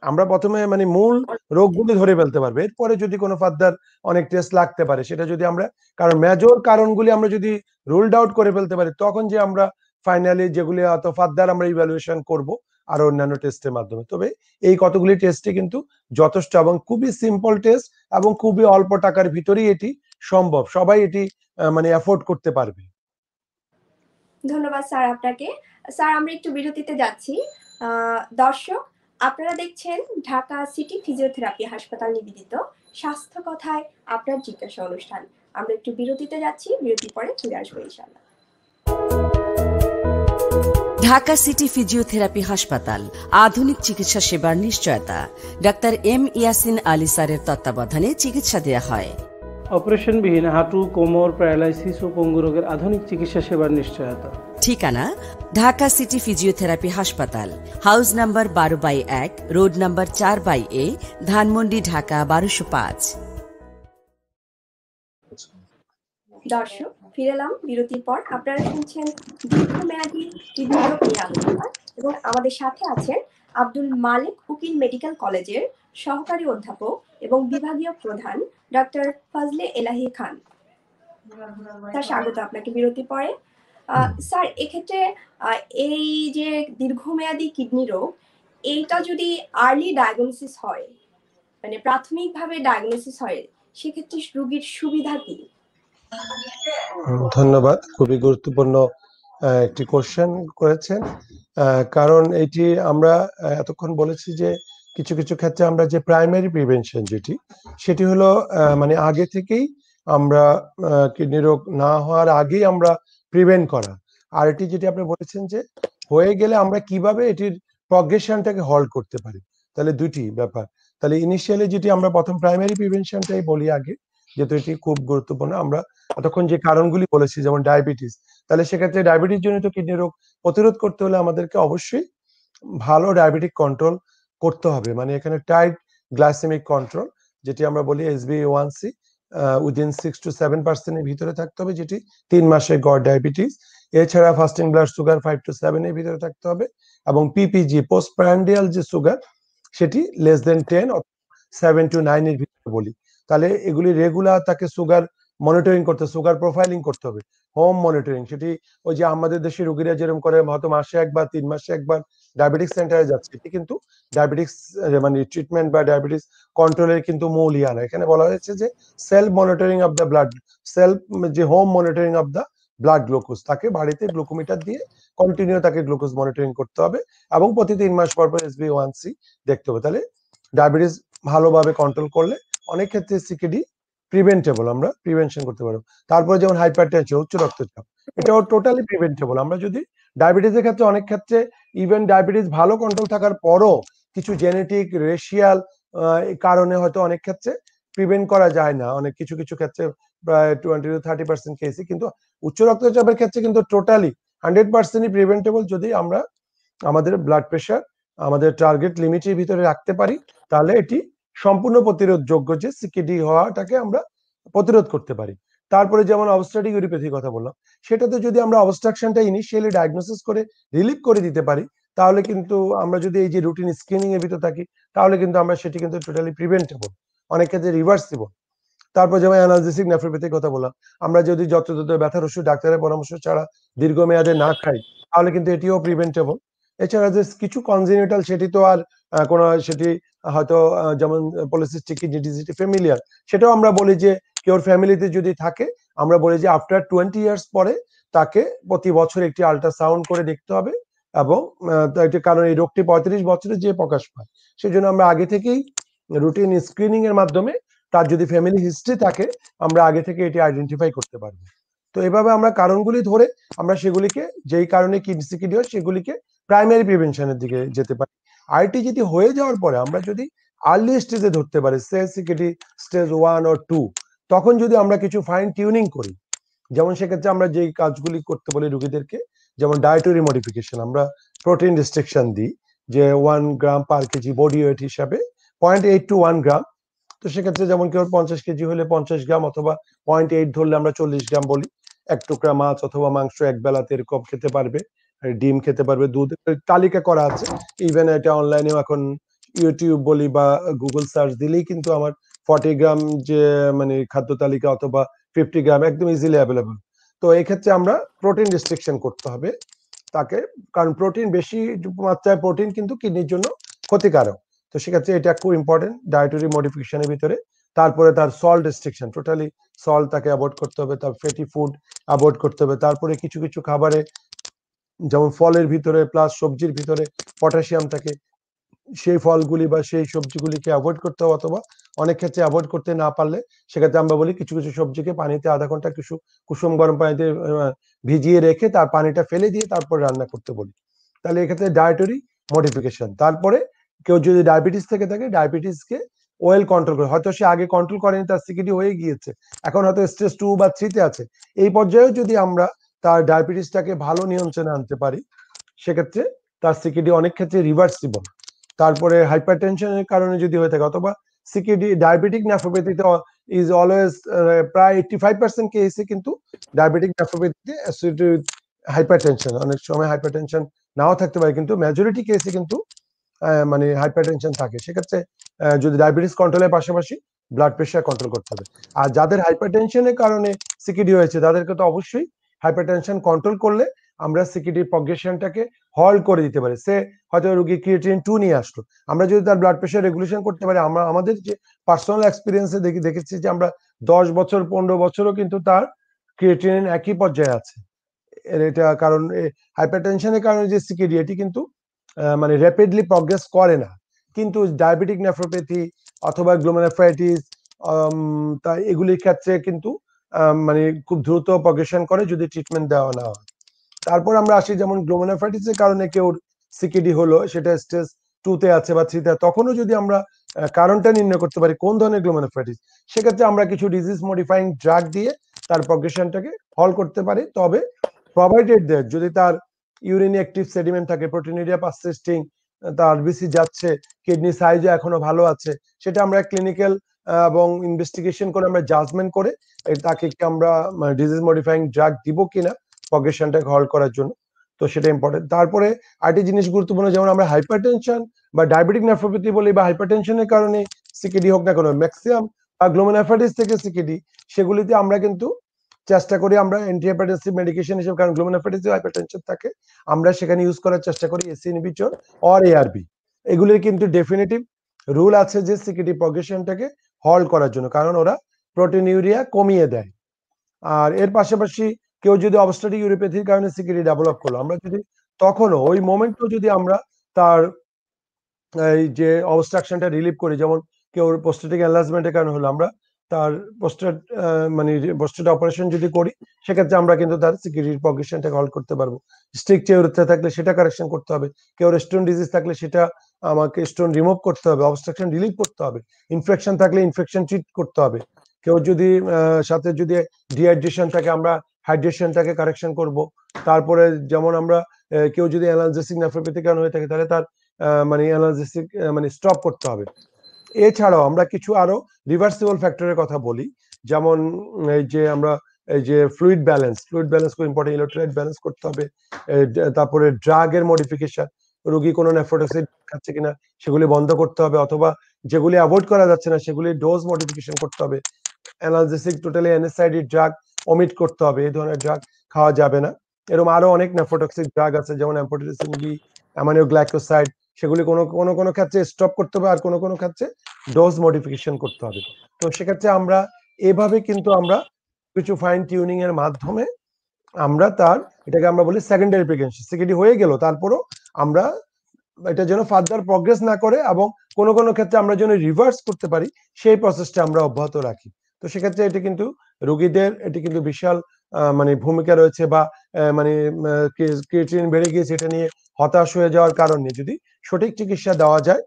আমরা প্রথমে মানে মূল রোগগুলি ধরে ফেলতে পারবে। এরপরে যদি কোনো ফার্দার অনেক টেস্ট লাগতে পারে, সেটা যদি আমরা, কারণ মেজর কারণগুলি আমরা যদি রুলড আউট করে ফেলতে পারি, তখন যে আমরা ফাইনালি যেগুলি অত ফার্দার আমরা ইভ্যালুয়েশন করব আর অন্যান্য টেস্টের মাধ্যমে। তবে এই কতগুলি টেস্টে কিন্তু যথেষ্ট, এবং খুবই সিম্পল টেস্ট, এবং খুবই অল্প টাকার ভিতরেই এটি সম্ভব, সবাই এটি মানে অ্যাফোর্ড করতে পারবে। ধন্যবাদ স্যার আপনাকে। স্যার আমরা একটু বিরতিতে যাচ্ছি। দর্শক, আপনারা দেখছেন ঢাকা সিটি ফিজিওথেরাপি হাসপাতাল নিবেদিত স্বাস্থ্য কথায় আপনার জিজ্ঞাসা অনুষ্ঠান। আমরা একটু বিরতিতে যাচ্ছি, বিরতির পরে চলে আসবো ইনশাআল্লাহ। ঢাকা সিটি ফিজিওথেরাপি হাসপাতাল, আধুনিক চিকিৎসা সেবার নিশ্চয়তা। ডাক্তার এম ইয়াসিন আলী স্যারের তত্ত্বাবধানে চিকিৎসা দেওয়া হয়। অপারেশনবিহীন হাঁটু, কোমর, প্যারালাইসিস ও পঙ্গু রোগের আধুনিক চিকিৎসা সেবার নিশ্চয়তা। ঠিকানা ঢাকা সিটি ফিজিওথেরাপি হাসপাতাল, house number 12/1, road number 4/A, Dhanmondi, Dhaka 1205। দর্শক, ফিরে এলাম বিরতির পর। আপনারা শুনছেন দীর্ঘমেয়াদী কিডনি রোগ নিয়ে আলোচনা এবং আমাদের সাথে আছেন আব্দুল মালিক উকিল মেডিকেল কলেজের সহকারী অধ্যাপক এবং বিভাগীয় প্রধান ডক্টর ফজলে এলাহি খান। স্যার, স্বাগত আপনাকে বিরতির পরে। স্যার, এক্ষেত্রে এই যে দীর্ঘমেয়াদী কিডনি রোগ, এইটা যদি আর্লি ডায়াগনোসিস হয়, মানে প্রাথমিকভাবে ডায়াগনোসিস হয়, সেক্ষেত্রে রোগীর সুবিধা কি? ধন্যবাদ, খুবই গুরুত্বপূর্ণ একটি কোশ্চেন করেছেন। কারণ এটি আমরা এতক্ষণ বলেছি যে কিছু কিছু ক্ষেত্রে আমরা যে প্রাইমারি প্রিভেনশন সেটি হলো মানে আগে থেকেই আমরা কিডনি রোগ না হওয়ার আগেই আমরা প্রিভেন্ট করা। আর এটি যেটি আপনি বলেছেন যে হয়ে গেলে আমরা কিভাবে এটির প্রগ্রেশনটাকে হল্ট করতে পারি, তাহলে দুটি ব্যাপার। তাহলে ইনিশিয়ালি যেটি আমরা প্রথম প্রাইমারি প্রিভেনশনটাই বলি আগে, যেহেতু এটি খুব গুরুত্বপূর্ণ। আমরা এতক্ষণ যে কারণগুলি বলেছি যেমন ডায়াবেটিস, তাহলে সেক্ষেত্রে ডায়াবেটিস জনিত কিডনি রোগ প্রতিরোধ করতে হলে আমাদেরকে অবশ্যই ভালো ডায়াবেটিক কন্ট্রোল করতে হবে। মানে এখানে টাইট গ্লাইসেমিক কন্ট্রোল, যেটি আমরা বলি HbA1c উইদিন 6 to 7% এর ভিতরে থাকতে হবে, যেটি 3 মাসের গড় ডায়াবেটিস। এছাড়া ফাস্টিং ব্লাড সুগার 5 to 7 এর ভিতরে থাকতে হবে, এবং পিপিজি পোস্টপ্রান্ডিয়াল যে সুগার সেটি লেস দেন 10 অথবা 7 to 9 এর ভিতরে বলি। তাহলে এগুলি রেগুলার তাকে সুগার মনিটরিং করতে, সুগার প্রোফাইলিং করতে হবে, হোম মনিটরিং। সেটি ওই যে আমাদের দেশে রোগীরা যেরকম করে হয়তো মাসে একবার 3 মাসে একবার ডায়াবেটিস সেন্টারে যাচ্ছে, এটি কিন্তু ডায়াবেটিস মানে ট্রিটমেন্ট বা ডায়াবেটিস কন্ট্রোলের কিন্তু মূল ইয়ানা। এখানে বলা হয়েছে যে self monitoring of the blood, self যে home monitoring of the blood glucose, তাকে বাড়িতে গ্লুকোমিটার দিয়ে কন্টিনিউ তাকে গ্লুকোজ মনিটরিং করতে হবে, এবং প্রতি 3 মাস পর পর HbA1c দেখতে হবে। তাহলে ডায়াবেটিস ভালোভাবে কন্ট্রোল করলে অনেক ক্ষেত্রে সিকিডি প্রিভেন্টেবল, আমরা প্রিভেনশন করতে পারবো। তারপরে যেমন হাইপারটেনশন, উচ্চ রক্তচাপ, এটাও টোটালি প্রিভেন্টেবল। আমরা যদি ডায়াবেটিসের ক্ষেত্রে অনেক ক্ষেত্রে ইভেন ডায়াবেটিস ভালো কন্ট্রোল থাকার পরও কিছু জেনেটিক রেশিয়াল কারণে হয়তো অনেক ক্ষেত্রে প্রিভেন্ট করা যায় না, অনেক কিছু কিছু ক্ষেত্রে প্রায় 20 to 30% কেসই। কিন্তু উচ্চ রক্তচাপের ক্ষেত্রে কিন্তু টোটালি 100%ই প্রিভেন্টেবল যদি আমরা আমাদের ব্লাড প্রেশার আমাদের টার্গেট লিমিটের ভিতরে রাখতে পারি, তাহলে এটি সম্পূর্ণ প্রতিরোধযোগ্য যে সিকিডি হওয়াটাকে আমরা প্রতিরোধ করতে পারি। তারপরে যেমন অবস্ট্রাটিক ইউরিপ্যাথির কথা বললাম, সেটাতে যদি আমরা অবস্ট্রাকশনটা ইনিশিয়ালি ডায়াগনোসিস করে রিলিভ করে দিতে পারি, তাহলে কিন্তু আমরা যদি এই যে রুটিন স্ক্রিনিং এর ভিতর থাকি, তাহলে কিন্তু আমরা সেটি কিন্তু টোটালি প্রিভেন্টেবল, অনেক ক্ষেত্রে রিভার্সিবল। তারপর যেমন অ্যানালজেসিক নেফ্রোপ্যাথির কথা বললাম, আমরা যদি যত ব্যথার ওষুধ ডাক্তারের পরামর্শ ছাড়া দীর্ঘমেয়াদে না খাই, তাহলে কিন্তু এটিও প্রিভেন্টেবল। এছাড়া যে কিছু কনজেনিটাল, সেটি তো আর কোনো সেটি হয়তো যেমন পলিসিস্টিক কিডনি ডিজিজ ফ্যামিলিয়ার, সেটাও আমরা বলি যে কেউর ফ্যামিলিতে যদি থাকে, আমরা বলি যে আফটার 20 ইয়ার্স পরে তাকে প্রতি বছর একটি আল্ট্রাসাউন্ড করে দেখতে হবে। এবং কারণ এই রোগটি 35 বছরে যে প্রকাশ পায়, সেজন্য আমরা আগে থেকেই রুটিন স্ক্রিনিং এর মাধ্যমে তার যদি ফ্যামিলি হিস্ট্রি থাকে, আমরা আগে থেকে এটি আইডেন্টিফাই করতে পারবো। তো এভাবে আমরা কারণগুলি ধরে আমরা সেগুলিকে, যেই কারণে কিডনি সিকিডি হয়, সেগুলিকে প্রাইমারি প্রিভেনশনের দিকে যেতে পারি। আইটি যদি হয়ে যাওয়ার পরে আমরা যদি আর্লি স্টেজে ধরতে পারি, সিকিডি স্টেজ 1 or 2, তখন যদি আমরা কিছু ফাইন টিউনিং করি, যেমন সেক্ষেত্রে আমরা যেই কাজগুলি করতে বলি রোগীদেরকে, যেমন ডায়েটারি মডিফিকেশন, আমরা প্রোটিন রেস্ট্রিকশন দিই যে 1 গ্রাম পার কেজি বডি ওয়েট হিসাবে 0.8 to 1 গ্রাম। তো সেক্ষেত্রে যেমন কেউ 50 কেজি হলে 50 গ্রাম, অথবা 0.8 ধরলে আমরা 40 গ্রাম বলি। এক টুকরা মাছ অথবা মাংস এক বেলাতে এরকম খেতে পারবে, ডিম খেতে পারবে, দুধ, তালিকা করা আছে। ইভেন এটা অনলাইনেও এখন ইউটিউব বলি বা গুগল সার্চ দিলেই কিন্তু আমার 40 গ্রাম যে মানে খাদ্য তালিকা অথবা 50 গ্রাম একদম ইজিলি অ্যাভেলেবল। তো এই ক্ষেত্রে আমরা প্রোটিন রেস্ট্রিকশন করতে হবে তাকে, কারণ প্রোটিন বেশি মাত্রায় প্রোটিন কিন্তু কিডনির জন্য ক্ষতিকারক। তো সেক্ষেত্রে এটা খুব ইম্পর্টেন্ট ডায়েটারি মডিফিকেশনের ভিতরে। তারপরে তার সল্ট রেস্ট্রিকশন, টোটালি সল্ট তাকে অ্যাভয়েড করতে হবে, তার ফ্যাটি ফুড অ্যাভয়েড করতে হবে। তারপরে কিছু কিছু খাবারে যেমন ফলের ভিতরে প্লাস সবজির ভিতরে পটাশিয়াম থাকে, সেই ফলগুলি বা সেই সবজিগুলিকে অ্যাভয়েড করতে হবে, অথবা অনেক ক্ষেত্রে অ্যাভয়েড করতে না পারলে সেক্ষেত্রে আমরা বলি কিছু কিছু সবজিকে পানিতে আধা ঘন্টা কুসুম গরম পানিতে ভিজিয়ে রেখে তার পানিটা ফেলে দিয়ে তারপর রান্না করতে বলি। তাহলে এক্ষেত্রে ডায়েটারি মডিফিকেশন। তারপরে কেউ যদি ডায়াবেটিস থেকে থাকে, ডায়াবেটিসকে ওয়েল কন্ট্রোল করে, হয়তো সে আগে কন্ট্রোল করেনি, তার সিকিডি হয়ে গিয়েছে, এখন হয়তো স্টেজ 2 বা 3 তে আছে, এই পর্যায়েও যদি আমরা তার ডায়াবেটিসটাকে ভালো নিয়ন্ত্রণে আনতে পারি, সেক্ষেত্রে তার সিকিডি অনেক ক্ষেত্রে রিভার্সিবল। তারপরে হাইপারটেনশনের কারণে যদি হয়ে থাকে, অথবা সিকিডি ডায়াবেটিক নেফ্রোপ্যাথিতে ইজ অলওয়েজ প্রায় 85% কেসে কিন্তু ডায়াবেটিক নেফ্রোপ্যাথিতে অ্যাসোসিয়েটেড উইথ হাইপারটেনশন, অনেক সময় হাইপারটেনশন নাও থাকতে পারে, কিন্তু মেজরিটি কেসে কিন্তু মানে হাইপারটেনশন থাকে। সেক্ষেত্রে যদি ডায়াবেটিস কন্ট্রোলের পাশাপাশি ব্লাড প্রেশার কন্ট্রোল করতে হবে। আর যাদের হাইপারটেনশনের কারণে সিকিডি হয়েছে তাদেরকে তো অবশ্যই হাইপারটেনশন কন্ট্রোল করলে আমরা সিকিডির প্রগ্রেশনটাকে হল্ট করে দিতে পারি। সে হয়তো রোগী ক্রিয়েটিনিন 2 নিয়ে আসলো, আমরা যদি তার ব্লাড প্রেশার রেগুলেশন করতে পারি, আমরা আমাদের যে পার্সোনাল এক্সপিরিয়েন্সে দেখেছি যে আমরা 10 বছর 15 বছরও কিন্তু তার ক্রিয়েটিনিন একই পর্যায়ে আছে। এটা কারণ হাইপারটেনশনের কারণে যে সিকিডি এটি কিন্তু মানে র্যাপিডলি প্রগ্রেস করে না, কিন্তু ডায়াবেটিক নেফ্রোপ্যাথি অথবা গ্লোমেরুলাইটিস তা এগুলির ক্ষেত্রে কিন্তু মানে খুব দ্রুত প্রগ্রেশন করে যদি ট্রিটমেন্ট দেওয়া না হয়। তারপর আমরা আসি যেমন গ্লোমেরুলাইটিসের কারণে কেউ সিকিডি হলো, সেটা স্টেজ 2 তে আছে বা 3 তে, তখনও যদি আমরা কারণটা নির্ণয় করতে পারি কোন ধরনের গ্লোমেরুলাইটিস, সেক্ষেত্রে আমরা কিছু ডিজিজ মডিফাইং ড্রাগ দিয়ে তার প্রগ্রেশনটাকে হল করতে পারি। তবে প্রোভাইডেড দ্যাট যদি তার ইউরিনে অ্যাক্টিভ সেডিমেন্ট থাকে, প্রোটিনুরিয়া পারসিস্টিং, তার বিসি যাচ্ছে, কিডনি সাইজও এখনো ভালো আছে, সেটা আমরা ক্লিনিক্যাল এবং ইনভেস্টিগেশন করে আমরা জাজমেন্ট করে তাকে আমরা ডিজিজ মডিফাইং ড্রাগ দিব কিনা প্রগ্রেশনটাকে হল্ট করার জন্য। তো সেটা ইম্পর্টেন্ট। তারপরে আরেকটি জিনিস গুরুত্বপূর্ণ, যেমন আমরা হাইপারটেনশন বা ডায়াবেটিক নেফ্রোপ্যাথি বলি বা হাইপারটেনশনের কারণে সিকিডি হোক না কেন, ম্যাক্সিমাম গ্লোমেরুলাইটিস থেকে সিকিডি, সেগুলিতে আমরা কিন্তু চেষ্টা করি আমরা অ্যান্টিহাইপারটেনসিভ মেডিকেশন হিসেবে, কারণ গ্লোমেরুলাইটিস হাইপারটেনশন থাকে, আমরা সেখানে ইউজ করার চেষ্টা করি এসি ইনহিবিটর অর এআরবি। এগুলির কিন্তু ডেফিনেটিভ রুল আছে যে সিকিডি প্রগ্রেশনটাকে হল্ট করার জন্য, কারণ ওরা প্রোটিনিউরিয়া কমিয়ে দেয়। আর এর পাশাপাশি কেউ যদি অবস্ট্রাটিক ইউরিপ্যাথির কারণে সিকিডি ডেভেলপ করলো, আমরা যদি তখনও ওই মোমেন্টও যদি আমরা তার এই যে অবস্ট্রাকশনটা রিলিভ করি, যেমন কেউ প্রোস্টেটিক এনলার্জমেন্টের কারণে হলো, আমরা তার প্রোস্টেট মানে প্রোস্টেট অপারেশন যদি করি, সেক্ষেত্রে আমরা কিন্তু তার সিকিডির প্রগ্রেশনটাকে হল্ট করতে পারবো। স্ট্রিকচার ইউরিথ্রিয়া থাকলে সেটা কারেকশন করতে হবে, কেউ স্টোন ডিজিজ থাকলে সেটা আমাকে স্টোন রিমুভ করতে হবে, অবস্ট্রাকশন রিলিভ করতে হবে, ইনফেকশন থাকলে ইনফেকশন ট্রিট করতে হবে। কেউ যদি সাথে যদি ডিহাইড্রেশন থাকে, আমরা হাইড্রেশনটাকে কারেকশন করব। তারপরে যেমন আমরা কেউ যদি অ্যানালজেসিক নেফ্রোপ্যাথি কারণ হয়ে থাকে, তাহলে তার মানে অ্যানালজেসিক মানে স্টপ করতে হবে। এছাড়াও আমরা কিছু আরো রিভার্সিবল ফ্যাক্টরের কথা বলি, যেমন এই যে আমরা এই যে ফ্লুইড ব্যালেন্স খুব ইম্পর্টেন্ট, ইলেকট্রোলাইট ব্যালেন্স করতে হবে। তারপরে ড্রাগের মডিফিকেশন, রোগী কোনো নেফ্রোটক্সিড খাচ্ছে কিনা সেগুলি বন্ধ করতে হবে, অথবা যেগুলি অ্যাভয়েড করা যাচ্ছে না সেগুলি ডোজ মডিফিকেশন করতে হবে। Analgesic totally NSAID drug omit করতে হবে, এই ধরনের ড্রাগ খাওয়া যাবে না। এরকম আরো অনেক নেফ্রোটক্সিক ড্রাগ আছে, যেমন অ্যাম্ফোটেরিসিন বি, অ্যামাইনো গ্লাইকোসাইড, সেগুলি কোনো ক্ষেত্রে স্টপ করতে হবে, আর কোনো ক্ষেত্রে ডোজ মডিফিকেশন করতে হবে। তো সেক্ষেত্রে আমরা এভাবে কিন্তু আমরা কিছু ফাইন টিউনিং এর মাধ্যমে আমরা তার এটাকে আমরা বলি সেকেন্ডারি প্রেগন্যান্সি, সিকিডি হয়ে গেল তারপরও আমরা এটা যেন ফার্দার প্রগ্রেস না করে, এবং কোনো ক্ষেত্রে আমরা যেন রিভার্স করতে পারি, সেই প্রসেসটা আমরা অব্যাহত রাখি। তো সেক্ষেত্রে এটি কিন্তু রোগীদের এটি কিন্তু বিশাল মানে ভূমিকা রয়েছে, বা মানে ক্রিয়েটিনিন বেড়ে গিয়েছে এটা নিয়ে হতাশ হয়ে যাওয়ার কারণ নেই। যদি সঠিক চিকিৎসা দেওয়া যায়,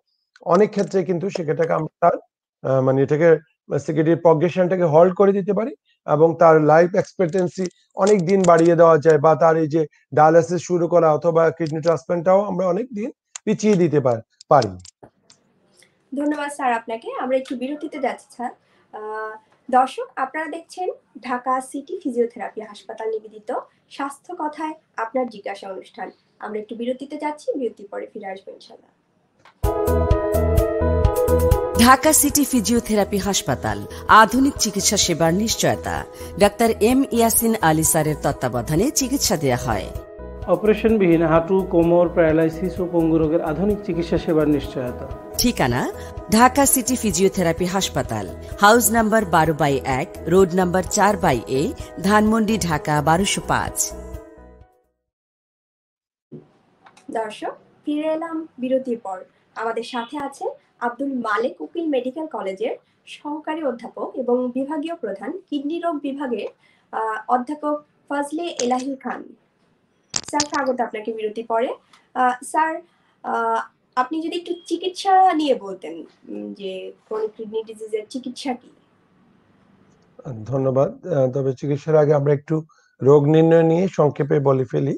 অনেক ক্ষেত্রে কিন্তু সেটাকে আমরা তার মানে এটাকে সিকিডির প্রগ্রেশনটাকে হল্ট করে দিতে পারি, এবং তার লাইফ এক্সপেক্টেন্সি অনেক দিন বাড়িয়ে দেওয়া যায়, বা তার এই যে ডায়ালিসিস শুরু করা অথবা কিডনি ট্রান্সপ্লান্টটাও আমরা অনেক দিন পিছিয়ে দিতে পারি। ধন্যবাদ স্যার আপনাকে। আমরা একটু বিরতিতে যাচ্ছি স্যার। দর্শক, আপনারা দেখছেন ঢাকা সিটি ফিজিওথেরাপি হাসপাতাল নিবেদিত স্বাস্থ্য কথায় আপনার জিজ্ঞাসা অনুষ্ঠান। আমরা একটু বিরতিতে যাচ্ছি, বিরতির পরে ফিরে আসবো ইনশাআল্লাহ। ঢাকা সিটি ফিজিওথেরাপি হাসপাতাল, আধুনিক চিকিৎসা সেবার নিশ্চয়তা। ডাক্তার এম ইয়াসিন আলী স্যারের তত্ত্বাবধানে চিকিৎসা দেওয়া হয়। অপারেশনবিহীন হাঁটু, কোমর, প্যারালাইসিস ও পঙ্গু রোগের আধুনিক চিকিৎসা সেবার নিশ্চয়তা। ঠিকানা ঢাকা সিটি ফিজিওথেরাপি হাসপাতাল, house number 12/1, road number 4/A, Dhanmondi, Dhaka 1205। দর্শক, ফিরে এলাম বিরতির পর। আমাদের সাথে আছে আব্দুল মালেক উকিল মেডিকেল কলেজের সহকারী অধ্যাপক এবং বিভাগীয় প্রধান কিডনি রোগ বিভাগের অধ্যাপক ফজলে এলাহি খান। স্যার, স্বাগত আপনাকে বিরতি পরে। স্যার, আপনি যদি একটু চিকিৎসা নিয়ে বলতেন, যে ক্রনিক কিডনি ডিজিজের চিকিৎসা কি? ধন্যবাদ। তবে চিকিৎসার আগে আমরা একটু রোগ নির্ণয় নিয়ে সংক্ষেপে বলে ফেলি,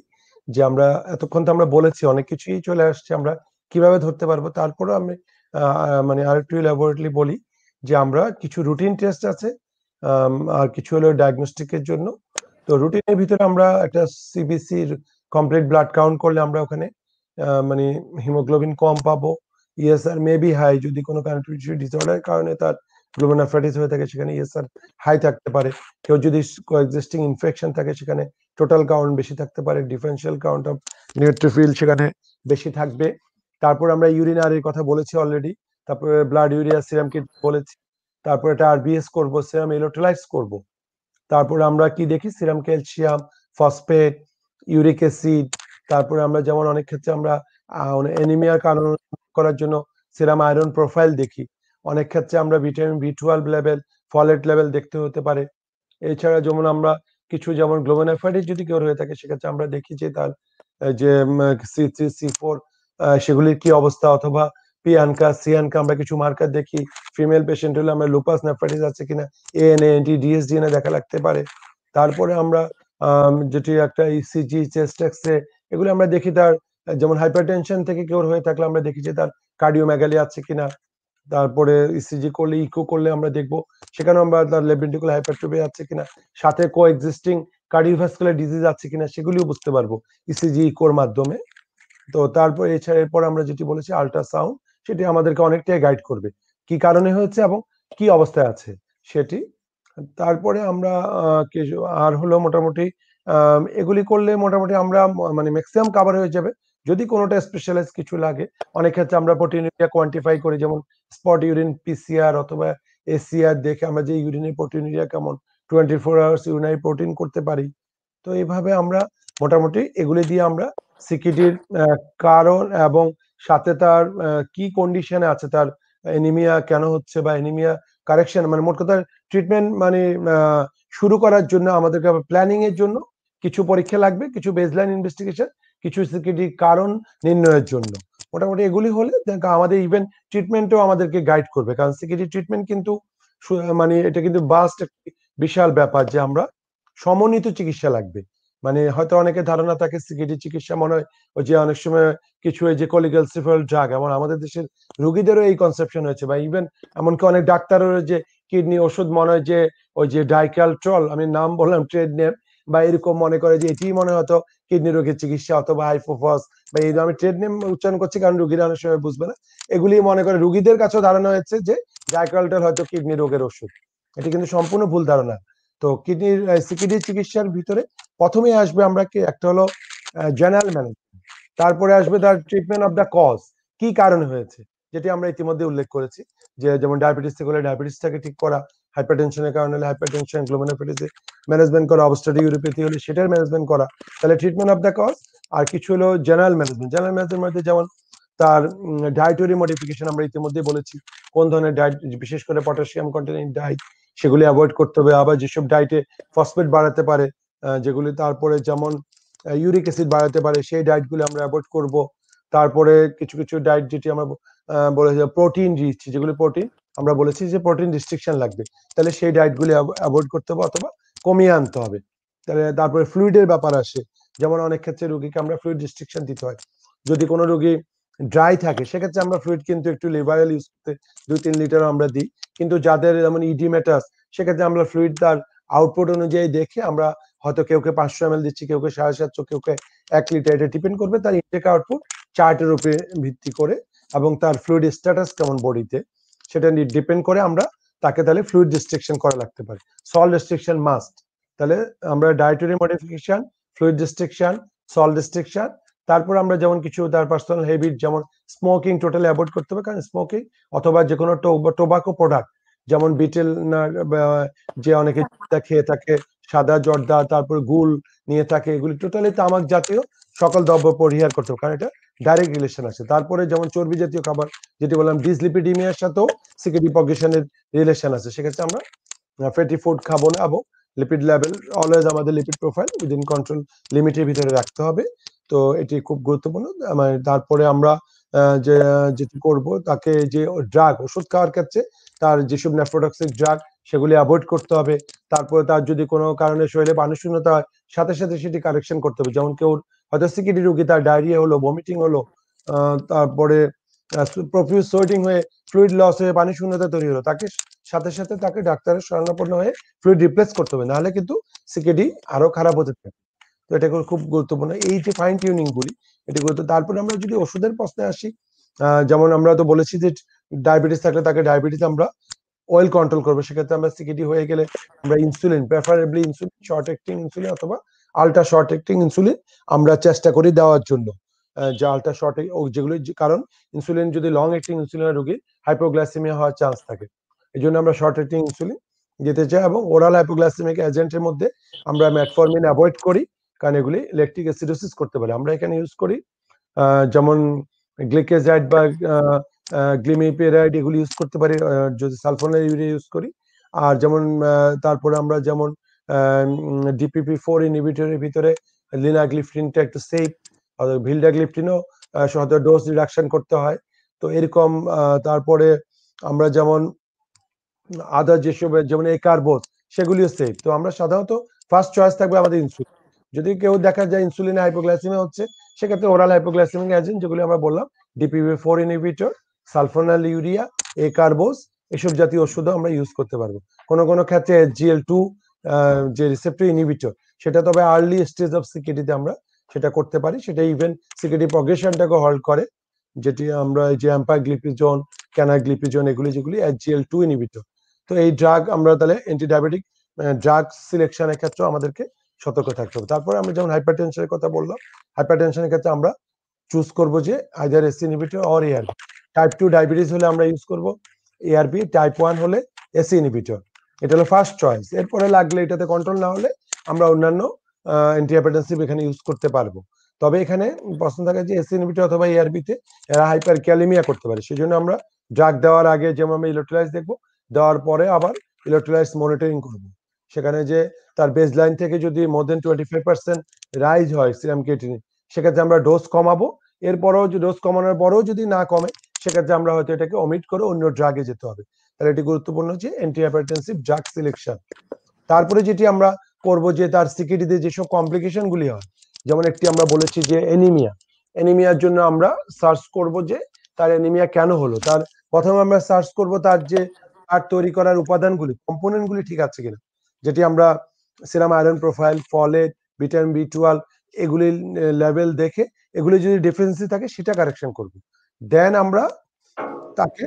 যে আমরা এতক্ষণ তো আমরা বলেছি অনেক কিছুই চলে আসছে, আমরা কিভাবে ধরতে পারবো। তারপরে আমি মানে আরেকটু ল্যাবরেটরি বলি যে আমরা কিছু রুটিন টেস্ট আছে আর কিছু হলো ডায়াগনস্টিকের জন্য। তো রুটিনের ভিতরে আমরা একটা সিবিসির কমপ্লিট ব্লাড কাউন্ট করলে আমরা ওখানে মানে হিমোগ্লোবিন কম পাবো, ইএসআর মেবি হাই, যদি কোনো কনস্টিটিউটিভ ডিসঅর্ডারের কারণে তার গ্লোমেরুলাইটিস হয়ে থাকে সেখানে ইএসআর হাই থাকতে পারে। কেউ যদি কোএক্সিস্টিং ইনফেকশন থাকে সেখানে টোটাল কাউন্ট বেশি থাকতে পারে, ডিফারেন্সিয়াল কাউন্ট অফ নিউট্রোফিল সেখানে বেশি থাকবে। তারপর আমরা ইউরিনারির কথা বলেছি অলরেডি, তারপরে ব্লাড ইউরিয়া সিরাম কিট বলেছি, তারপর এটা আরবিএস করব, সিরাম ইলেক্ট্রোলাইটস করব। তারপর আমরা কি দেখি serum calcium, phosphate, uric acid. তারপরে আমরা যেমন অনেক ক্ষেত্রে আমরা অ্যানিমিয়ার কারণ করার জন্য সিরাম আয়রন প্রোফাইল দেখি। অনেক ক্ষেত্রে আমরা ভিটামিন বি12 লেভেল, ফলেট লেভেল দেখতে হতে পারে। এছাড়া যেমন আমরা কিছু যেমন গ্লোমেরুলাইটিস যদি কেউ হয়ে থাকে সেক্ষেত্রে আমরা দেখি যে তার যে C3 C4 সেগুলির কি অবস্থা, অথবা পিয়ানকা সিয়ানকা আমরা কিছু মার্কার দেখি। ফিমেল পেশেন্ট হলে আমরা লুপাস নেফ্রাইটিস আছে কিনা এএনএ এন্টি ডিএসডিএনএ দেখা লাগতে পারে। তারপরে আমরা যেটি একটা ইসিজি চেস্ট এক্সরে এগুলো আমরা দেখি তার যেমন হাইপারটেনশন থেকে কেউ হয়ে থাকলে আমরা দেখি যে তার কার্ডিওমেগালি আছে কিনা। তারপরে ইসিজি করলে ইকো করলে আমরা দেখবো সেখানে আমরা তার লেফট ভেন্ট্রিকুলার হাইপারট্রফি আছে কিনা, সাথে কোএক্সিস্টিং কার্ডিওভাস্কুলার ডিজিজ আছে কিনা সেগুলিও বুঝতে পারবো ইসিজি ইকোর মাধ্যমে। তো তারপর এছাড়া এরপর আমরা যেটি বলেছি আল্ট্রাসাউন্ড, সেটি আমাদেরকে অনেকটাই গাইড করবে কি কারণে হয়েছে এবং কি অবস্থায় আছে সেটি। তারপরে আমরা আর হলো মোটামুটি এগুলি করলে মোটামুটি আমরা মানে ম্যাক্সিমাম কভার হয়ে যাবে। যদি কোনোটা স্পেশালাইজ কিছু লাগে অনেক ক্ষেত্রে আমরা প্রোটিনুরিয়া কোয়ান্টিফাই করি, যেমন স্পট ইউরিন পিসিআর অথবা এসিআর দেখে আমরা যে ইউরিনের প্রোটিনুরিয়া কেমন 24 আওয়ার্স ইউরিনারি প্রোটিন করতে পারি। তো এইভাবে আমরা মোটামুটি এগুলি দিয়ে আমরা সিকিডির কারণ এবং সাথে তার কি কন্ডিশনে আছে, তার এনিমিয়া কেন হচ্ছে বা এনিমিয়া কারেকশন, মানে মোট কথা ট্রিটমেন্ট মানে শুরু করার জন্য আমাদেরকে প্ল্যানিং এর জন্য কিছু পরীক্ষা লাগবে, কিছু বেসলাইন ইনভেস্টিগেশন, কিছু সিকিডি কারণ নির্ণয়ের জন্য। মোটামুটি এগুলি হলে আমাদের ইভেন ট্রিটমেন্টও আমাদেরকে গাইড করবে, কারণ সিকিডি ট্রিটমেন্ট কিন্তু মানে এটা কিন্তু বাস্ট বিশাল ব্যাপার যে আমরা সমন্বিত চিকিৎসা লাগবে। মানে হয়তো অনেকের ধারণা থাকে সিকিডি চিকিৎসা মনে হয় ওই যে অনেক সময় কিছু এই যে কোলিক্যালসিফেরল ড্রাগ, এমন আমাদের দেশের রোগীদেরও এই কনসেপশন হয়েছে, বা ইভেন এমনকি অনেক ডাক্তারের যে কিডনি ওষুধ মনে হয় যে ওই যে ডাইক্যালট্রল, আমি নাম বললাম ট্রেড নেম, বা এরকম মনে করে যে এটি মনে হয়তো কিডনি রোগের চিকিৎসা অথবা হাইপোফস, বা এই আমি ট্রেড নেম উচ্চারণ করছি কারণ রোগীরা অনেক সময় বুঝবে না। এগুলি মনে করে রোগীদের কাছেও ধারণা হয়েছে যে ডাইক্যালট্রল হয়তো কিডনি রোগের ওষুধ, এটি কিন্তু সম্পূর্ণ ভুল ধারণা। তো কিডনির সিকিডি চিকিৎসার ভিতরে প্রথমে আসবে আমরা কি একটা হলো জেনারেল ম্যানেজমেন্ট, তারপরে আসবে তার ট্রিটমেন্ট অফ দ্য কজ, কি কারণে হয়েছে, যেটি আমরা ইতিমধ্যে উল্লেখ করেছি যে যেমন ডায়াবেটিস থেকে হলে ডায়াবেটিসটাকে ঠিক করা, হাইপারটেনশনের কারণে হলে হাইপারটেনশন, গ্লোমেরুলাইটিসে ম্যানেজমেন্ট করা, অবস্ট্রাটিক ইউরোপ্যাথি হলে সেটার ম্যানেজমেন্ট করা, তাহলে ট্রিটমেন্ট অফ দ্য কজ। আর কিছু হলো জেনারেল ম্যানেজমেন্ট, জেনারেল ম্যানেজমেন্ট মধ্যে যেমন তার ডায়েটরি মডিফিকেশন আমরা ইতিমধ্যে বলেছি, কোন ধরনের ডায়েট, বিশেষ করে পটাশিয়াম কন্টেনিং ডায়েট সেগুলি অ্যাভয়েড করতে হবে। আবার যেসব ডায়েটে ফসফেট বাড়াতে পারে যেগুলি, তারপরে যেমন ইউরিক অ্যাসিড বাড়াতে পারে সেই ডায়েটগুলো আমরা অ্যাভয়েড করব। তারপরে কিছু কিছু ডায়েট যেটি আমরা বলেছি প্রোটিন রিচ, যেগুলি প্রোটিন আমরা বলেছি যে প্রোটিন রিস্ট্রিকশন লাগবে, তাহলে সেই ডায়েটগুলি অ্যাভয়েড করতে হবে অথবা কমিয়ে আনতে হবে। তাহলে তারপরে ফ্লুইডের ব্যাপার আসে, যেমন অনেক ক্ষেত্রে রোগীকে আমরা ফ্লুইড রিস্ট্রিকশন দিতে হয়। যদি কোনো রোগী ড্রাই থাকে সেক্ষেত্রে আমরা ফ্লুইড কিন্তু একটু লিবারেল ইউজ করতে 2-3 লিটার আমরা দিই, কিন্তু যাদের যেমন ইডিমেটাস সেক্ষেত্রে আমরা ফ্লুইড তার আউটপুট অনুযায়ী দেখে আমরা হয়তো কেউকে 500 ml দিচ্ছি, কেউকে 750, কেউকে 1 লিটার, এটা ডিপেন্ড করবে তার ইনটেক আউটপুট চার্টের উপরে ভিত্তি করে এবং তার ফ্লুইড স্ট্যাটাস কেমন বডিতে সেটা ডিপেন্ড করে আমরা তাকে তাহলে ফ্লুইড রেস্ট্রিকশন করা লাগতে পারে। সল্ট রেস্ট্রিকশন মাস্ট, তাহলে আমরা dietary modification, fluid restriction, salt restriction. তারপর আমরা যেমন কিছু তার পার্সোনাল হ্যাবিট, যেমন স্মোকিং টোটালি অ্যাভয়েড করতে হবে, কারণ স্মোকিং অথবা যে কোনো টোবাকো প্রোডাক্ট যেমন বিটেল যে অনেকে খেয়ে থাকে, সাদা জর্দা, তারপর গুল নিয়ে থাকে, এগুলি টোটালি তামাক জাতীয় সকল দ্রব্য পরিহার করতে হবে, কারণ এটা ডাইরেক্ট রিলেশন আছে। তারপরে যেমন চর্বি জাতীয় খাবার যেটি বললাম ডিসলিপিডিমিয়ার সাথেও সিকিডি প্রগ্রেশনের রিলেশন আছে, সেক্ষেত্রে আমরা ফ্যাটি ফুড খাবো না এবং লিপিড লেভেল অলওয়েজ আমাদের লিপিড প্রোফাইল উইদিন কন্ট্রোল লিমিটের ভিতরে রাখতে হবে। তো এটি খুব গুরুত্বপূর্ণ। তারপরে আমরা যেটি করব তাকে যে ড্রাগ ওষুধ খাওয়ার ক্ষেত্রে তার যেসব নেফ্রোটক্সিক ড্রাগ সেগুলি অ্যাভয়েড করতে হবে। তারপরে তার যদি কোনো কারণে শরীরে পানিশূন্যতা হয় সাথে সাথে সেটি কারেকশন করতে হবে, যেমন কেউ হয়তো সিকিডি রোগী তার ডায়রিয়া হলো, ভমিটিং হলো, তারপরে প্রফিউজ সোয়েটিং হয়ে ফ্লুইড লস হয়ে পানি শূন্যতা তৈরি হলো, তাকে সাথে সাথে তাকে ডাক্তারের শরণাপন্ন হয়ে ফ্লুইড রিপ্লেস করতে হবে, নাহলে কিন্তু সিকেডি আরো খারাপ হতে থাকে। তো এটা খুব গুরুত্বপূর্ণ, এই যে ফাইন টিউনিং গুলি এটি গুরুত্ব। তারপরে আমরা যদি ওষুধের প্রশ্নে আসি, যেমন আমরা তো বলেছি যে ডায়াবেটিস থাকলে তাকে ডায়াবেটিস আমরা অয়েল কন্ট্রোল করবো, সেক্ষেত্রে আমরা সিকেডি হয়ে গেলে আমরা insulin, preferably insulin, short acting insulin অথবা আল্ট্রা শর্ট অ্যাক্টিং ইনসুলিন আমরা চেষ্টা করি দেওয়ার জন্য। যে আল্ট্রা শর্ট যেগুলো, কারণ ইনসুলিন যদি লং অ্যাক্টিং ইনসুলিনের রোগীর হাইপোগ্লাইসেমিয়া হওয়ার চান্স থাকে, এই জন্য আমরা শর্ট অ্যাক্টিং ইনসুলিন যেতে চাই। এবং ওরাল হাইপোগ্লাইসেমিক এজেন্টের মধ্যে আমরা ম্যাটফরমিন অ্যাভয়েড করি, কারণ এগুলি ল্যাকটিক অ্যাসিডোসিস করতে পারে। আমরা এখানে ইউজ করি যেমন গ্লিকেজাইড বা গ্লিমিপেরাইড, এগুলি ইউজ করতে পারি যদি সালফোনাইল ইউরিয়া ইউজ করি। আর যেমন তারপরে আমরা যেমন DPP-4 ইনহিবিটরের ভিতরে লিনাগ্লিফটিনটা একটু সেফ, ভিলডাগ্লিফটিনও হয়তো ডোজ রিডাকশন করতে হয়। তো এরকম তারপরে আমরা যেমন আদার যেসব যেমন একারবোস সেগুলিও সেফ। তো আমরা সাধারণত ফার্স্ট চয়েস থাকবে আমাদের ইনসুলিন। যদি কেউ দেখা যায় ইনসুলিনে হাইপোগ্লাইসেমিয়া হচ্ছে, সেক্ষেত্রে ওরাল হাইপোগ্লাইসেমিক এজেন্ট যেগুলি আমরা বললাম, DPP-4 ইনহিবিটর, সালফোনাইল ইউরিয়া, একারবোস, এসব জাতীয় ওষুধও আমরা ইউজ করতে পারবো। কোনো ক্ষেত্রে SGL2 যে রিসেপ্টর ইনহিবিটর, সেটা তবে আর্লি স্টেজ অফ সিকেডিতে আমরা সেটা করতে পারি, সেটা ইভেন সিকেডি প্রগ্রেশনটাকে হল্ট করে, যেটি আমরা যে অ্যাম্পাগ্লিপিজন, ক্যানাগ্লিপিজন, এগুলি যেগুলি SGL2 ইনহিবিটর। তো এই ড্রাগ আমরা তাহলে অ্যান্টিডায়াবেটিক ড্রাগ সিলেকশনের ক্ষেত্রে আমাদেরকে সতর্ক থাকতে হবে। তারপরে আমরা যেমন হাইপারটেনশনের কথা বললাম, হাইপারটেনশনের ক্ষেত্রে আমরা চুজ করব যে either AC inhibitor or ARB. Type 2 diabetes হলে আমরা ইউজ করব এআরবি, টাইপ 1 হলে এসি ইনহিবিটর। এটা হলো ফার্স্ট চয়েস। এরপরে লাগলে এটাতে কন্ট্রোল না হলে আমরা অন্যান্য অ্যান্টিহাইপারটেনসিভ এখানে ইউজ করতে পারবো। তবে এখানে প্রশ্ন থাকে যে এসি ইনহিবিটর অথবা এআরবিতে এরা হাইপার ক্যালেমিয়া করতে পারে, সেজন্য আমরা ড্রাগ দেওয়ার আগে যেমন আমরা ইলেকট্রোলাইজ দেখবো, দেওয়ার পরে আবার ইলেকট্রোলাইজ মনিটরিং করব। সেখানে যে তার বেসলাইন থেকে যদি মোর দেন 25% রাইজ হয় সিরাম ক্রিয়েটিনিন, সেক্ষেত্রে আমরা ডোজ কমাবো। এরপরেও যে ডোজ কমানোর পরেও যদি না কমে, সেক্ষেত্রে আমরা হয়তো এটাকে অমিট করে অন্য ড্রাগে যেতে হবে। তাহলে এটি গুরুত্বপূর্ণ যে অ্যান্টিহাইপারটেনসিভ ড্রাগ সিলেকশন। তারপরে যেটি আমরা করব যে তার সিকিডিতে যেসব কমপ্লিকেশন গুলি হয়, যেমন একটি আমরা বলেছি যে এনিমিয়ার জন্য আমরা সার্চ করব যে তার এনিমিয়া কেন হলো। তার প্রথমে আমরা সার্চ করব তার যে হার্ট তৈরি করার উপাদানগুলি, কম্পোনেন্টগুলি ঠিক আছে কিনা, যেটি আমরা serum iron profile, folate, vitamin B12 এগুলি লেভেল দেখে এগুলি যদি ডেফিসিয়েন্সি থাকে সেটা কারেকশন করব। দেন আমরা তাকে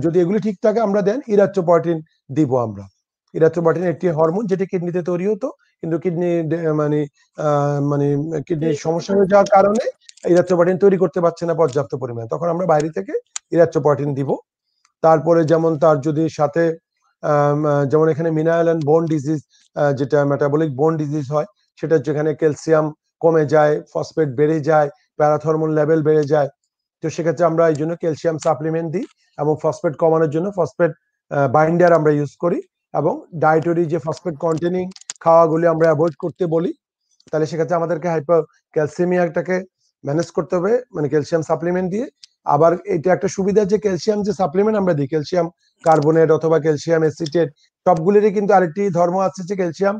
যদি এগুলি ঠিক থাকে আমরা দেন ইরাথ্রোপয়েটিন দিব। আমরা ইরাথ্রোপয়েটিন একটি হরমোন যেটি কিডনিতে তৈরি হতো, কিন্তু কিডনি মানে কিডনির সমস্যা হয়ে যাওয়ার কারণে ইরাথ্রোপয়েটিন তৈরি করতে পারছে না পর্যাপ্ত পরিমাণে, তখন আমরা বাইরে থেকে ইরাথ্রোপয়েটিন দিব। তারপরে যেমন তার যদি সাথে যেমন এখানে মিনারেল অ্যান্ড বোন ডিজিজ, যেটা মেটাবলিক বোন ডিজিজ হয়, সেটা যেখানে ক্যালসিয়াম কমে যায়, ফসফেট বেড়ে যায়, প্যারাথরমোন লেভেল বেড়ে যায়, তো সেক্ষেত্রে আমরা এই জন্য ক্যালসিয়াম সাপ্লিমেন্ট দিই। এবং ফসফেট কমানোর জন্য ফসফেট বাইন্ডার আমরা ইউজ করি, এবং ডায়েটরি যে ফসফেট কন্টেনিং খাওয়াগুলি আমরা অ্যাভয়েড করতে বলি। তাহলে সেক্ষেত্রে আমাদেরকে হাইপার ক্যালসিমিয়াটাকে ম্যানেজ করতে হবে, মানে ক্যালসিয়াম সাপ্লিমেন্ট দিয়ে। আবার এটা একটা সুবিধা যে ক্যালসিয়াম যে সাপ্লিমেন্ট আমরা দিই, ক্যালসিয়াম কার্বনেট অথবা ক্যালসিয়াম এসিটেট, সবগুলিরই কিন্তু আরেকটি ধর্ম আছে যে ক্যালসিয়াম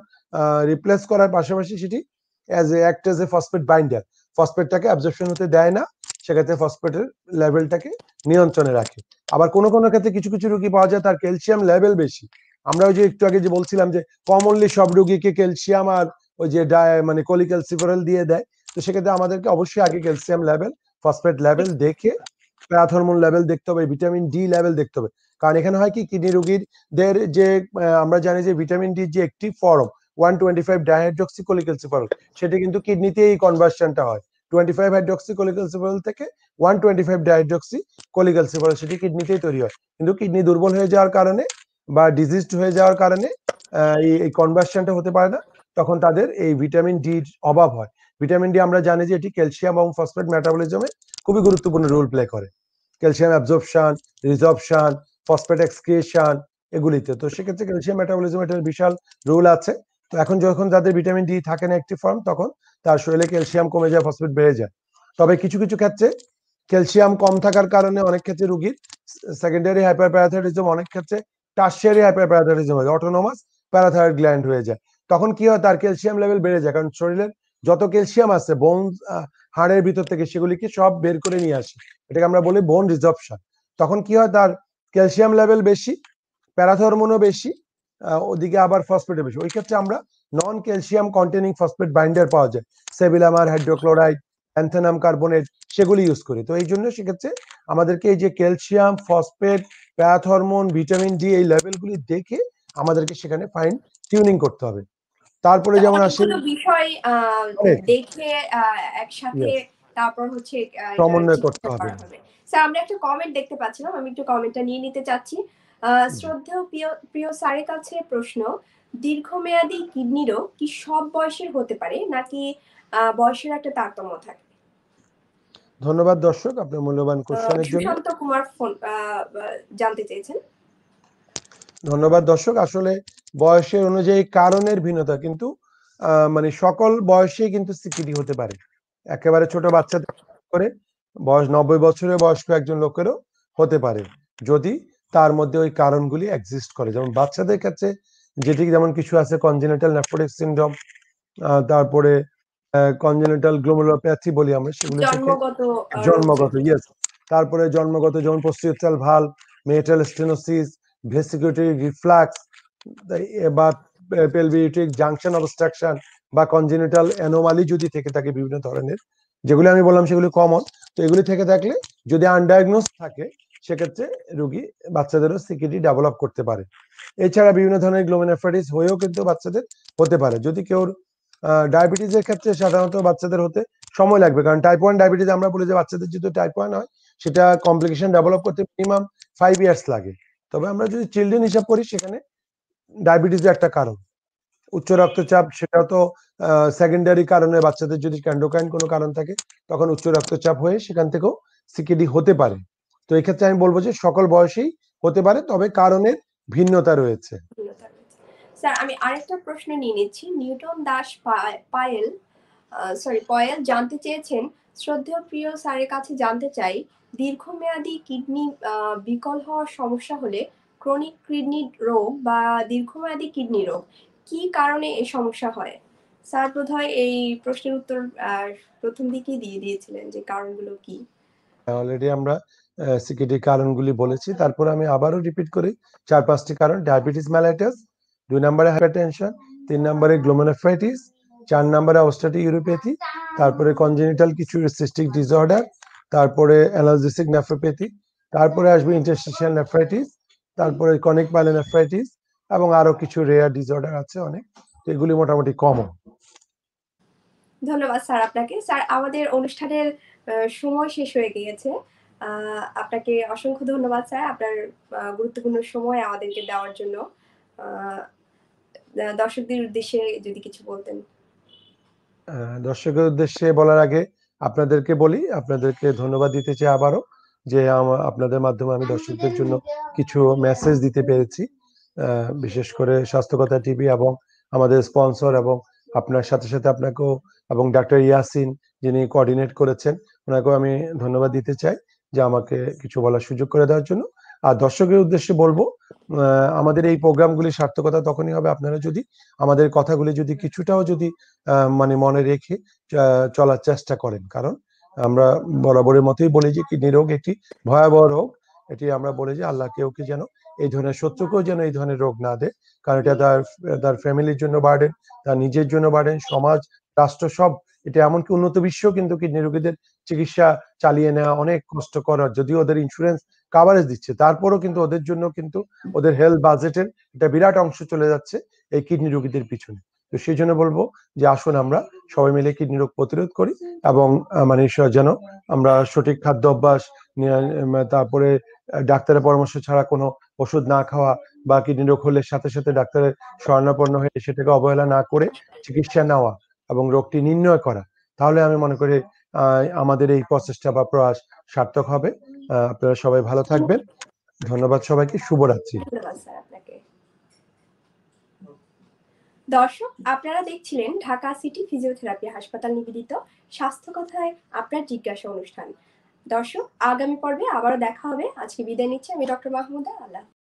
রিপ্লেস করার পাশাপাশি সেটি act as a phosphate binder, ফসফেটটাকে অ্যাবজর্পশন হতে দেয় না, সেক্ষেত্রে ফসফেটের লেভেলটাকে নিয়ন্ত্রণে রাখে। আবার কোনো ক্ষেত্রে কিছু রোগী পাওয়া যায় তার ক্যালসিয়াম লেভেল বেশি, আমরা ওই যে একটু আগে যে বলছিলাম যে কমনলি সব রোগীকে ক্যালসিয়াম আর ওই যে মানে কোলিক্যালসিফেরল দিয়ে দেয়, তো সেক্ষেত্রে আমাদেরকে অবশ্যই আগে ক্যালসিয়াম লেভেল, ফসফেট লেভেল দেখে, প্যারাথরমোন লেভেল দেখতে হবে, ভিটামিন ডি লেভেল দেখতে হবে। কারণ এখানে হয় কি, কিডনি রোগীদের যে আমরা জানি যে ভিটামিন ডি যে একটি ফর্ম 125 ডাইহাইড্রক্সিকোলিক্যালসিফেরল, সেটা কিন্তু কিডনিতে এই কনভার্সনটা হয় 25 হাইড্রক্সিকোলিক্যালসিফেরল থেকে 125 ডাইহাইড্রক্সিকোলিক্যালসিফেরল, সেটি কিডনিতেই তৈরি হয়। কিন্তু কিডনি দুর্বল হয়ে যাওয়ার কারণে বা ডিজিজড হয়ে যাওয়ার কারণে এই কনভার্সনটা হতে পারে না, তখন তাদের এই ভিটামিন ডি অভাব হয়। ভিটামিন ডি আমরা জানি যে এটি ক্যালসিয়াম এবং ফসফেট মেটাবলিজমে খুবই গুরুত্বপূর্ণ রোল প্লে করে, ক্যালসিয়াম অ্যাবজর্পশন, রিজর্পশন, ফসফেট এক্সক্রিশন এগুলিতে। তো সেক্ষেত্রে ক্যালসিয়াম মেটাবলিজম এটার বিশাল রোল আছে। তো এখন যখন যাদের ভিটামিন ডি থাকে না একটি ফর্ম, তখন তার শরীরে ক্যালসিয়াম কমে যায়, ফসফেট বেড়ে যায়। তবে কিছু ক্ষেত্রে ক্যালসিয়াম কম থাকার কারণে অনেক ক্ষেত্রে রোগীর সেকেন্ডারি হাইপারপ্যারাথাইরয়েডিজম, অনেক ক্ষেত্রে টারশিয়ারি হাইপারপ্যারাথাইরয়েডিজম হয়, অটোনোমাস প্যারাথাইরয়েড গ্ল্যান্ড হয়ে যায়। তখন কি হয়, তার ক্যালসিয়াম লেভেল বেড়ে যায়, কারণ শরীরের যত ক্যালসিয়াম আছে বোনস হাড়ের ভিতর থেকে সেগুলিকে সব বের করে নিয়ে আসে, এটাকে আমরা বলি বোন রিজর্পশন। তখন কি হয়, তার ক্যালসিয়াম লেভেল বেশি, প্যারাথরমোনও বেশি, ওদিকে আবার ফসফেটও বেশি। ওই ক্ষেত্রে আমরা নন ক্যালসিয়াম কন্টেনিং ফসফেট বাইন্ডার পাওয়া যায়, সেবিলামার, হাইড্রোক্লোরাইড, অ্যান্থেনাম কার্বনেট, সেগুলি ইউজ করি। তো এই জন্য সেক্ষেত্রে আমাদেরকে এই যে calcium, phosphate, parathormone, vitamin D এই লেভেলগুলি দেখে আমাদেরকে সেখানে ফাইন টিউনিং করতে হবে। তারপরে যেমন আসে অনেকগুলো বিষয় অনেক দেখে একসাথে Yes, তারপর হচ্ছে এটা সমন্বয় করতে চিকিৎসা হবে। করা হবে। স্যার আমরা একটা কমেন্ট দেখতে পাচ্ছিলাম, আমি একটু কমেন্টটা নিয়ে নিতে চাচ্ছি। শ্রদ্ধেয় প্রিয় প্রিয় স্যারের কাছে প্রশ্ন, দীর্ঘমেয়াদী কিডনি রোগ কি সব বয়সের হতে পারে নাকি বয়সের একটা তারতম্য থাকে? ধন্যবাদ দর্শক আপনার মূল্যবান কোশ্চেনের জন্য। সুশান্ত কুমার ফোন জানতে চেয়েছেন। ধন্যবাদ দর্শক। আসলে বয়সের অনুযায়ী কারণের ভিন্নতা, কিন্তু মানে সকল বয়সেই কিন্তু সিকিডি হতে পারে। একেবারে ছোট বাচ্চা থেকে করে বয়স 90 বছরের বয়স্ক একজন লোকেরও হতে পারে, যদি তার মধ্যে ওই কারণগুলি এক্সিস্ট করে। যেমন বাচ্চাদের ক্ষেত্রে যেটি যেমন কিছু আছে, কনজেনিটাল নেফ্রোটিক সিনড্রোম, তারপরে কনজেনিটাল গ্লোমেরুলোপ্যাথি বলি আমরা, সেগুলো থেকে জন্মগত জন্মগত, ইয়েস। তারপরে জন্মগত যেমন posterior valve, meatal stenosis, vesicoureteric reflux, বা পেলভিউটিক জাংশন অবস্ট্রাকশন, বা কনজেনিটাল অ্যানোমালি যদি থেকে থাকে বিভিন্ন ধরনের, যেগুলি আমি বললাম সেগুলি কমন। তো এগুলি থেকে থাকলে যদি আনডায়াগনোজ থাকে, সেক্ষেত্রে রোগী বাচ্চাদেরও সিকিডি ডেভেলপ করতে পারে। এছাড়া বিভিন্ন ধরনের গ্লোমেরুলোনেফ্রাইটিস হয়েও কিন্তু বাচ্চাদের হতে পারে। যদি কেউ ডায়াবেটিসের ক্ষেত্রে সাধারণত বাচ্চাদের হতে সময় লাগবে, কারণ টাইপ 1 ডায়াবেটিস আমরা বলি যে বাচ্চাদের যদি টাইপ 1 হয়, সেটা কমপ্লিকেশন ডেভেলপ করতে মিনিমাম 5 ইয়ার্স লাগে। তবে আমরা যদি চিলড্রেন হিসাব করি, সেখানে ডায়াবেটিসের একটা কারণ। উচ্চ রক্তচাপ, সেটাও তো সেকেন্ডারি কারণে, বাচ্চাদের যদি ক্যান্ডোকাইন কোনো কারণ থাকে, তখন উচ্চ রক্তচাপ হয়ে সেখান থেকেও সিকিডি হতে পারে। তো এই ক্ষেত্রে আমি বলবো যে সকল বয়সেই হতে পারে, তবে কারণের ভিন্নতা রয়েছে। স্যার আমি আরেকটা প্রশ্ন নিয়ে নিচ্ছি। নিউটন দাস পয়েল জানতে চেয়েছেন, শ্রদ্ধেয় প্রিয় স্যারের কাছে জানতে চাই, দীর্ঘমেয়াদী কিডনি বিকল হওয়ার সমস্যা হলে ক্রনিক কিডনি রোগ বা দীর্ঘমেয়াদী কিডনি রোগ কি কারণে এই সমস্যা হয়? স্যার বোধহয় এই প্রশ্নের উত্তর প্রথম দিকেই দিয়ে দিয়েছিলেন যে কারণগুলো কি। অলরেডি আমরা সিকিডির কারণগুলি বলেছি, তারপর আমি আবারও রিপিট করি। 4-5টি কারণ: ডায়াবেটিস মেলাইটাস, 2 নম্বরে হাইপারটেনশন, 3 নম্বরে গ্লোমেরুলোনেফ্রাইটিস, 4 নম্বরে অস্টিও ইউরোপ্যাথি, তারপরে কনজেনিটাল কিছু সিস্টিক ডিসঅর্ডার, তারপরে অ্যানালজেসিক নেফ্রোপ্যাথি, তারপরে আসবে ইন্টারস্টিশিয়াল নেফ্রাইটিস, তারপরে ক্রনিক পাইলোনেফ্রাইটিস, এবং আরো কিছু রেয়ার ডিসঅর্ডার আছে অনেক। তো এগুলি মোটামুটি কমন। ধন্যবাদ স্যার আপনাকে। স্যার আমাদের অনুষ্ঠানের সময় শেষ হয়ে গিয়েছে। আপনাকে অসংখ্য ধন্যবাদ স্যার, আপনার গুরুত্বপূর্ণ সময় আমাদেরকে দেওয়ার জন্য। দর্শকদের উদ্দেশ্যে যদি কিছু বলতেন। দর্শকের উদ্দেশ্যে বলার আগে আপনাদেরকে বলি, আপনাদেরকে ধন্যবাদ দিতে চাই আবারও, যে আপনাদের মাধ্যমে আমি দর্শকদের জন্য কিছু মেসেজ দিতে পেরেছি। বিশেষ করে স্বাস্থ্যকথা টিভি এবং আমাদের স্পন্সর, এবং আপনার সাথে সাথে আপনাকেও, এবং ডাক্তার ইয়াসিন যিনি কোঅর্ডিনেট করেছেন, ওনাকেও আমি ধন্যবাদ দিতে চাই যে আমাকে কিছু বলার সুযোগ করে দেওয়ার জন্য। আর দর্শকের উদ্দেশ্যে বলবো, আমাদের এই প্রোগ্রামগুলি সার্থকতা তখনই হবে আপনারা যদি আমাদের কথাগুলি যদি কিছুটাও যদি মানে মনে রেখে চলার চেষ্টা করেন। কারণ আমরা বরাবরের মতোই বলি যে কিডনি রোগ একটি ভয়াবহ রোগ। এটি আমরা বলি যে আল্লাহ কেউকে যেন এই ধরনের, শত্রুকেও যেন এই ধরনের রোগ না দেয়, কারণ এটা তার ফ্যামিলির জন্য বার্ডেন, তার নিজের জন্য বার্ডেন, সমাজ, রাষ্ট্র সব। এটা এমনকি উন্নত বিশ্ব কিন্তু কিডনি রোগীদের চিকিৎসা চালিয়ে নেওয়া অনেক কষ্টকর। যদিও ওদের ইন্স্যুরেন্স কাভারেজ দিচ্ছে, তারপরও কিন্তু ওদের জন্য কিন্তু ওদের হেলথ বাজেটের একটা বিরাট অংশ চলে যাচ্ছে এই কিডনি রোগীদের পিছনে। তো সেই জন্য বলবো যে আসুন আমরা সবাই মিলে কিডনি রোগ প্রতিরোধ করি, এবং মানে যেন আমরা সঠিক খাদ্য অভ্যাস, তারপরে ডাক্তারের পরামর্শ ছাড়া কোনো ওষুধ না খাওয়া, বা কিডনি রোগ হলে সাথে সাথে ডাক্তারের শরণাপন্ন হয়ে সেটাকে অবহেলা না করে চিকিৎসা নেওয়া এবং রোগটি নির্ণয় করা। তাহলে আমি মনে করি আমাদের এই প্রচেষ্টা বা প্রয়াস সার্থক হবে। আপনারা সবাই ভালো থাকবেন। ধন্যবাদ সবাইকে। শুভরাত্রি। ধন্যবাদ স্যার আপনাকে। দর্শক আপনারা দেখছিলেন ঢাকা সিটি ফিজিওথেরাপি হাসপাতাল নিবেদিত স্বাস্থ্য কথায় আপনার জিজ্ঞাসা অনুষ্ঠান। দর্শক আগামী পর্বে আবারও দেখা হবে। আজকে বিদায় নিচ্ছি আমি ডক্টর মাহমুদা। আল্লাহ।